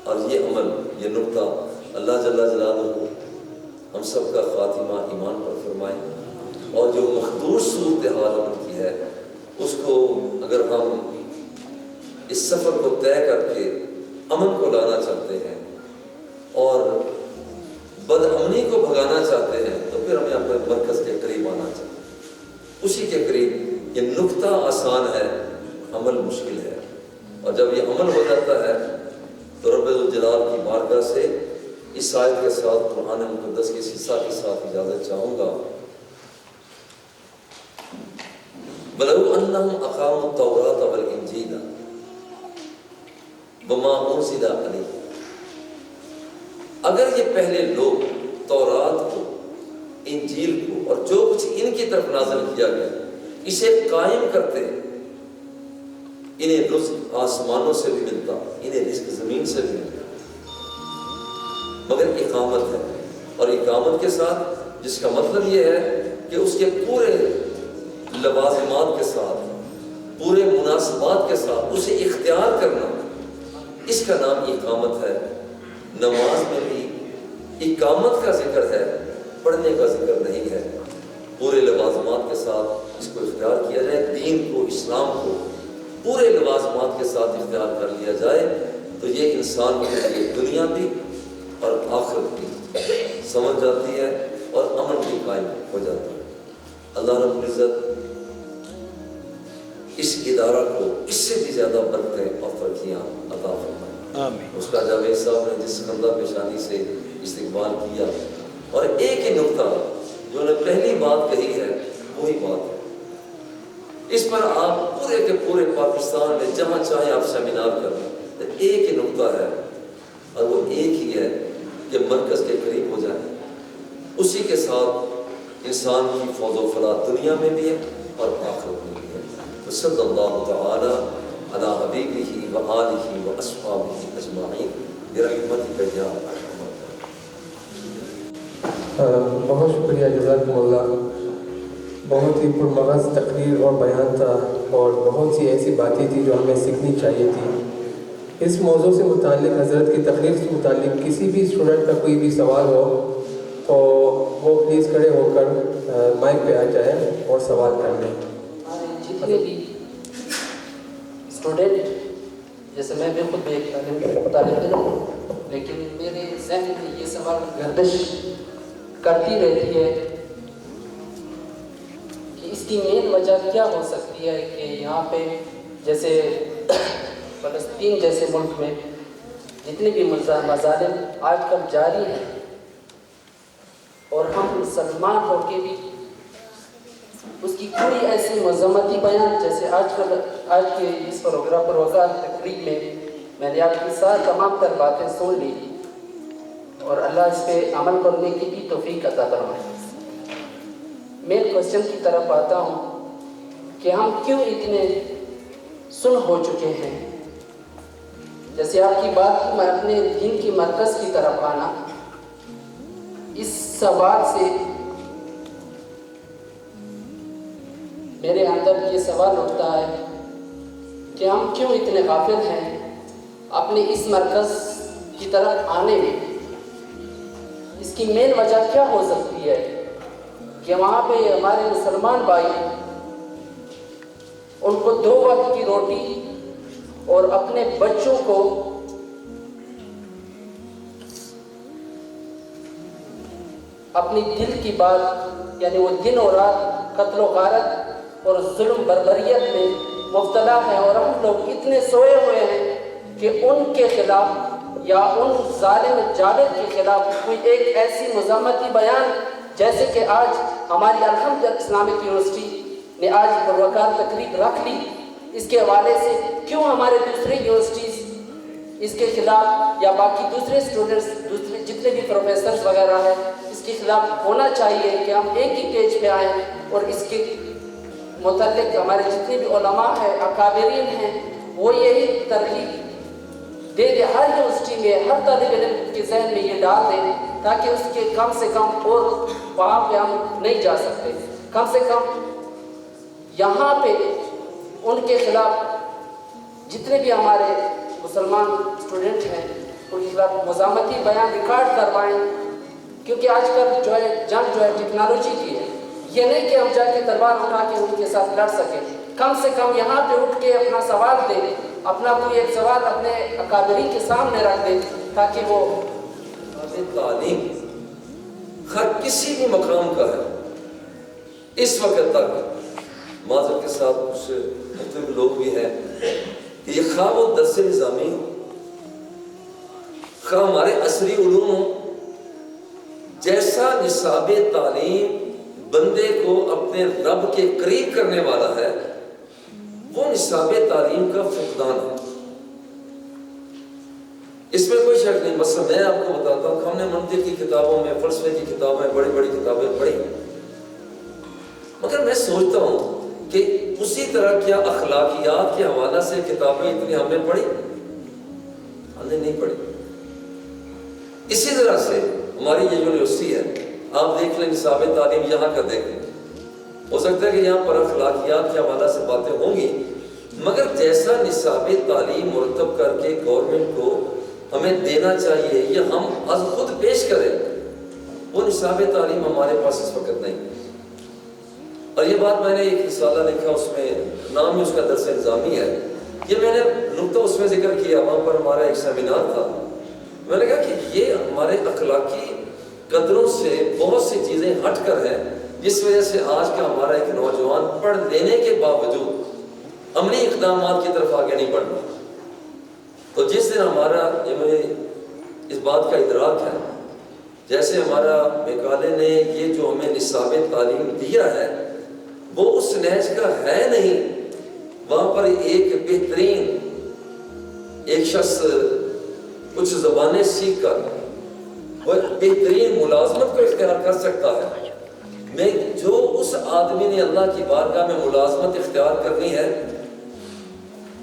اور یہ عمل، یہ نقطہ اللہ جل جلالہ ہم سب کا خاتمہ ایمان پر فرمائے، اور جو مخدوش صورتحال عمل کی ہے اس کو اگر ہم اس سفر کو طے کر کے امن کو لانا چاہتے ہیں اور بد امنی کو بھگانا چاہتے ہیں تو پھر ہمیں اپنے مرکز کے قریب آنا چاہیے، اسی کے قریب۔ یہ نقطہ آسان ہے، عمل مشکل ہے، اور جب یہ عمل ہو جاتا ہے تو رب الجلال کی بارگاہ سے اس آیت کے ساتھ قرآن مقدس کے حصہ کے ساتھ اجازت چاہوں گا۔ وَلَوْ أَنَّهُمْ أَقَامُوا التَّوْرَاةَ وَالْإِنْجِيلَ وَمَا أُنزِلَ عَلَيْهِمْ، اگر یہ پہلے لوگ تورات کو، انجیل کو اور جو کچھ ان کی طرف نازل کیا گیا اسے قائم کرتے، انہیں رزق آسمانوں سے بھی ملتا، انہیں رزق زمین سے بھی ملتا، مگر اقامت ہے، اور اقامت کے ساتھ جس کا مطلب یہ ہے کہ اس کے پورے لوازمات کے ساتھ، پورے مناسبات کے ساتھ اسے اختیار کرنا، اس کا نام اقامت ہے۔ نماز میں بھی اقامت کا ذکر ہے، پڑھنے کا ذکر نہیں ہے۔ پورے لوازمات کے ساتھ اس کو اختیار کیا جائے، دین کو، اسلام کو پورے لوازمات کے ساتھ اختیار کر لیا جائے تو یہ انسان کے لیے دنیا بھی اور آخرت بھی سمجھ جاتی ہے اور امن بھی قائم ہو جاتا ہے۔ اللہ رب العزت اس ادارہ کو اس سے بھی زیادہ برکتیں اور ترقیاں عطا فرمائے۔ آمین۔ اس کا جاوید صاحب نے جس خندہ پیشانی سے استقبال کیا، اور ایک ہی نقطہ جو نے پہلی بات کہی ہے وہی بات ہے، اس پر آپ پورے کے پورے پاکستان میں جہاں چاہیں آپ سیمینار کر لیں، تو ایک ہی نقطہ ہے اور وہ ایک ہی ہے کہ مرکز کے قریب ہو جائے، اسی کے ساتھ انسان کی فوز و فلاح دنیا میں بھی ہے اور آخرت میں بھی ہے۔ تو صلی اللہ تعالی علی حبیبہ و آلہ و اصحابہ اجمعین برحمتک یا ارحم الراحمین۔ بہت شکریہ، جزاکم اللہ۔ بہت ہی پرمغز تقریر اور بیان تھا، اور بہت سی ایسی باتیں تھیں جو ہمیں سیکھنی چاہیے تھی۔ اس موضوع سے متعلق، حضرت کی تقریر سے متعلق کسی بھی اسٹوڈنٹ کا کوئی بھی سوال ہو تو وہ پلیز کھڑے ہو کر مائک پہ آ جائیں اور سوال کر لیں۔ جتنے بھی اسٹوڈنٹ، جیسے میں بھی خود ایک طالب علم ہوں، لیکن میرے ذہن میں یہ سوال گردش کرتی رہتی ہے کہ اس کی مین وجہ کیا ہو سکتی ہے کہ یہاں پہ جیسے فلسطین جیسے ملک میں جتنے بھی مظالم آج کل جاری ہیں، اور ہم مسلمان ہو کے بھی اس کی کوئی ایسی مذمتی بیان، جیسے آج کے اس پروگرام پر وقار تقریب میں میں نے آپ کی ساتھ تمام تر باتیں سن لی، اور اللہ اس پہ عمل کرنے کی بھی توفیق عطا فرمائے۔ میں کوشچن کی طرف آتا ہوں کہ ہم کیوں اتنے سن ہو چکے ہیں؟ جیسے آپ کی بات کی، میں اپنے دین کی مرکز کی طرف آنا، اس سوال سے میرے اندر یہ سوال اٹھتا ہے کہ ہم کیوں اتنے غافل ہیں اپنے اس مرکز کی طرف آنے میں؟ اس کی مین وجہ کیا ہو سکتی ہے کہ وہاں پہ ہمارے مسلمان بھائی، ان کو 2 وقت کی روٹی اور اپنے بچوں کو اپنی دل کی بات، یعنی وہ دن اور رات قتل و غارت اور ظلم بربریت میں مبتلا ہے، اور ہم لوگ اتنے سوئے ہوئے ہیں کہ ان کے خلاف یا ان ظالم جابر کے خلاف کوئی ایک ایسی مذمتی بیان، جیسے کہ آج ہماری الحمدللہ اسلامک یونیورسٹی نے آج پروقار تقریب رکھ لی، اس کے حوالے سے کیوں ہمارے دوسرے یونیورسٹیز اس کے خلاف، یا باقی دوسرے اسٹوڈنٹس، دوسرے جتنے بھی پروفیسرز وغیرہ ہیں، اس کے خلاف ہونا چاہیے کہ ہم ایک ہی پیج پہ آئیں اور اس کے متعلق ہمارے جتنے بھی علماء ہیں، اکابرین ہیں، وہ یہی ترغیب دے دے ہر یونیورسٹی میں، ہر طالب علم کے ذہن میں یہ ڈال دیں، تاکہ اس کے کم سے کم، اور وہاں پہ ہم نہیں جا سکتے، کم سے کم یہاں پہ ان کے خلاف جتنے بھی ہمارے مسلمان اسٹوڈنٹ ہیں ان کے خلاف مزاحمتی بیان ریکارڈ کروائیں، کیونکہ آج کل جو ہے جنگ جو ہے ٹیکنالوجی کی ہے، یہ نہیں کہ ہم جا کے تلوار اٹھا کے ان کے ساتھ لڑ سکیں، کم سے کم یہاں پہ اٹھ کے اپنا سوال دیں، اپنا کوئی ایک سوال اپنے اکابرین کے سامنے رکھ دیں، تاکہ وہ تعلیم ہر کسی بھی مقام کا ہے۔ اس وقت تک معذرت کے ساتھ کچھ مختلف لوگ بھی ہیں کہ یہ خواہ وہ درس نظامی ہو، خواہ ہمارے عصری علوم ہوں، جیسا نصاب تعلیم بندے کو اپنے رب کے قریب کرنے والا ہے، وہ نصاب تعلیم کا فقدان ہے، اس میں کوئی شک نہیں۔ مثلا میں آپ کو بتاتا ہوں، ہم نے منطق کی کتابوں میں، فلسفے کی کتابیں، بڑی بڑی کتابیں پڑھی، مگر میں سوچتا ہوں کہ اسی طرح کیا اخلاقیات کے حوالے سے کتابیں اتنی ہم نے پڑھی؟ ہم نے نہیں پڑھی۔ اسی طرح سے ہماری یہ یونیورسٹی ہے، آپ دیکھ لیں نصاب تعلیم یہاں کا دیکھ لیں، ہو سکتا ہے کہ یہاں پر اخلاقیات کے حوالہ سے باتیں ہوں گی، مگر جیسا نصاب تعلیم مرتب کر کے گورنمنٹ کو ہمیں دینا چاہیے یا ہم از خود پیش کریں، وہ نصاب تعلیم ہمارے پاس اس وقت نہیں۔ اور یہ بات میں نے ایک رسالہ لکھا، اس میں نام ہی اس کا درس انظامی ہے، یہ میں نے نقطہ اس میں ذکر کیا، وہاں پر ہمارا ایک سیمینار تھا، میں نے کہا کہ یہ ہمارے اخلاقی قدروں سے بہت سی چیزیں ہٹ کر ہیں، جس وجہ سے آج کا ہمارا ایک نوجوان پڑھ لینے کے باوجود عملی اقدامات کی طرف آگے نہیں بڑھنا۔ تو جس دن ہمارا مجھے اس بات کا ادراک ہے، جیسے ہمارا میکالے نے یہ جو ہمیں نصاب تعلیم دیا ہے وہ اس نہج کا ہے نہیں، وہاں پر ایک بہترین ایک شخص کچھ زبانیں سیکھ کر وہ بہترین ملازمت کو اختیار کر سکتا ہے، میں جو اس آدمی نے اللہ کی بارگاہ میں ملازمت اختیار کرنی ہے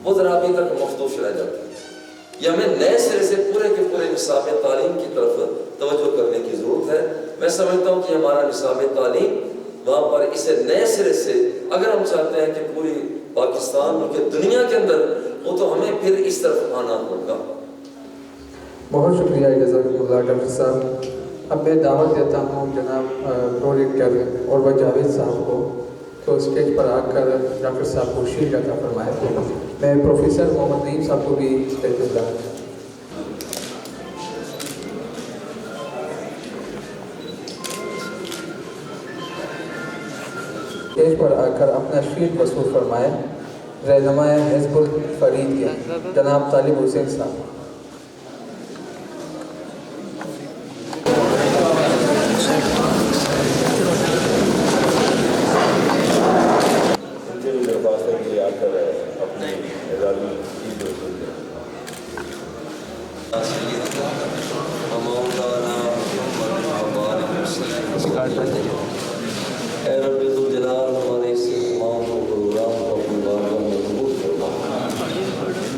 وہ ذرا ابھی تک مفتوش رہ جاتا ہے۔ یہ ہمیں نئے سرے سے پورے کے پورے نصاب تعلیم کی طرف توجہ کرنے کی ضرورت ہے۔ میں سمجھتا ہوں کہ ہمارا نصاب تعلیم وہاں پر اسے نئے سرے سے اگر ہم چاہتے ہیں کہ پوری پاکستان بلکہ دنیا کے اندر وہ تو ہمیں پھر اس طرف آنا ہوگا۔ بہت شکریہ جزاک اللہ ڈاکٹر صاحب۔ اب میں دعوت دیتا ہوں جناب پروڈکٹر عروہ جاوید صاحب کو تو اسٹیج پر آ کر ڈاکٹر صاحب کو شیل عطا فرمائے۔ میں پروفیسر محمد نعیم صاحب کو بھی اسٹیج پر دعوت دیتا ہوں۔ اسٹیج پر آ کر اپنا شیل وصول فرمائے رہنما حزب الفرید کے جناب طالب حسین صاحب۔ اے رب ذوالجلال ہمارے اس امام کو پروگرام کو اپنی بارگاہ میں قبول فرما،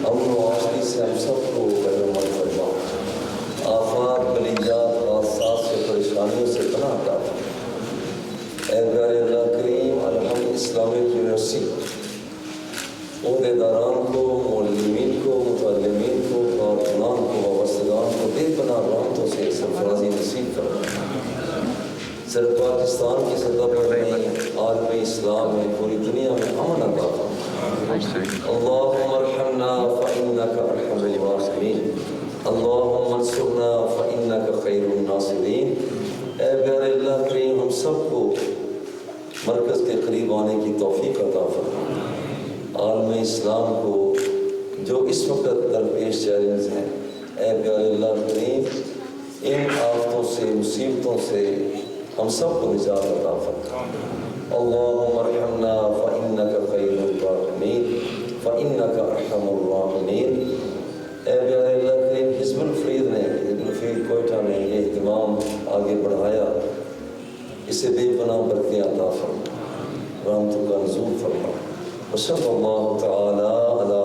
امن و آسانی سے ہم سب کو رحمت فرما، آفات بلیجات حادثات سے پریشانیوں سے پناہ عطا فرما۔ اے پیارے اللہ کریم، الحمد اسلامک یونیورسٹی عہدیداران کو، معلمین کو، متعلمین کو، کارکنان کو، وابستگان کو بے پناہ رحمتوں سے سرفرازی نصیب فرما۔ صرف پاکستان کی سطح پر نہیں، عالم اسلام میں پوری دنیا میں امن عطا فرما۔ اللہم ارحمنا فإنک ارحم الراحمین، اللہم انصرنا فإنک خیر الناصرین۔ اے پیارے اللہ کریم، ہم سب کو مرکز کے قریب آنے کی توفیق عطا فرما۔ عالم اسلام کو جو اس وقت درپیش چیلنج ہیں، اے پیارے اللہ کریم، ان آفتوں سے، مصیبتوں سے ہم سب کو نجات عطا فرما۔ اللہم ارحمنا فإنک خیر الراحمین فإنک ارحم الراحمین۔ اے پیارے اللہ کریم، حزب الفرید نے، حزب الفرید کوئٹہ نے یہ اہتمام آگے بڑھایا، اسے بے پناہ برکتیں عطا فرما، رحمتوں کا نزول فرما۔ وصلی اللہ تعالی علی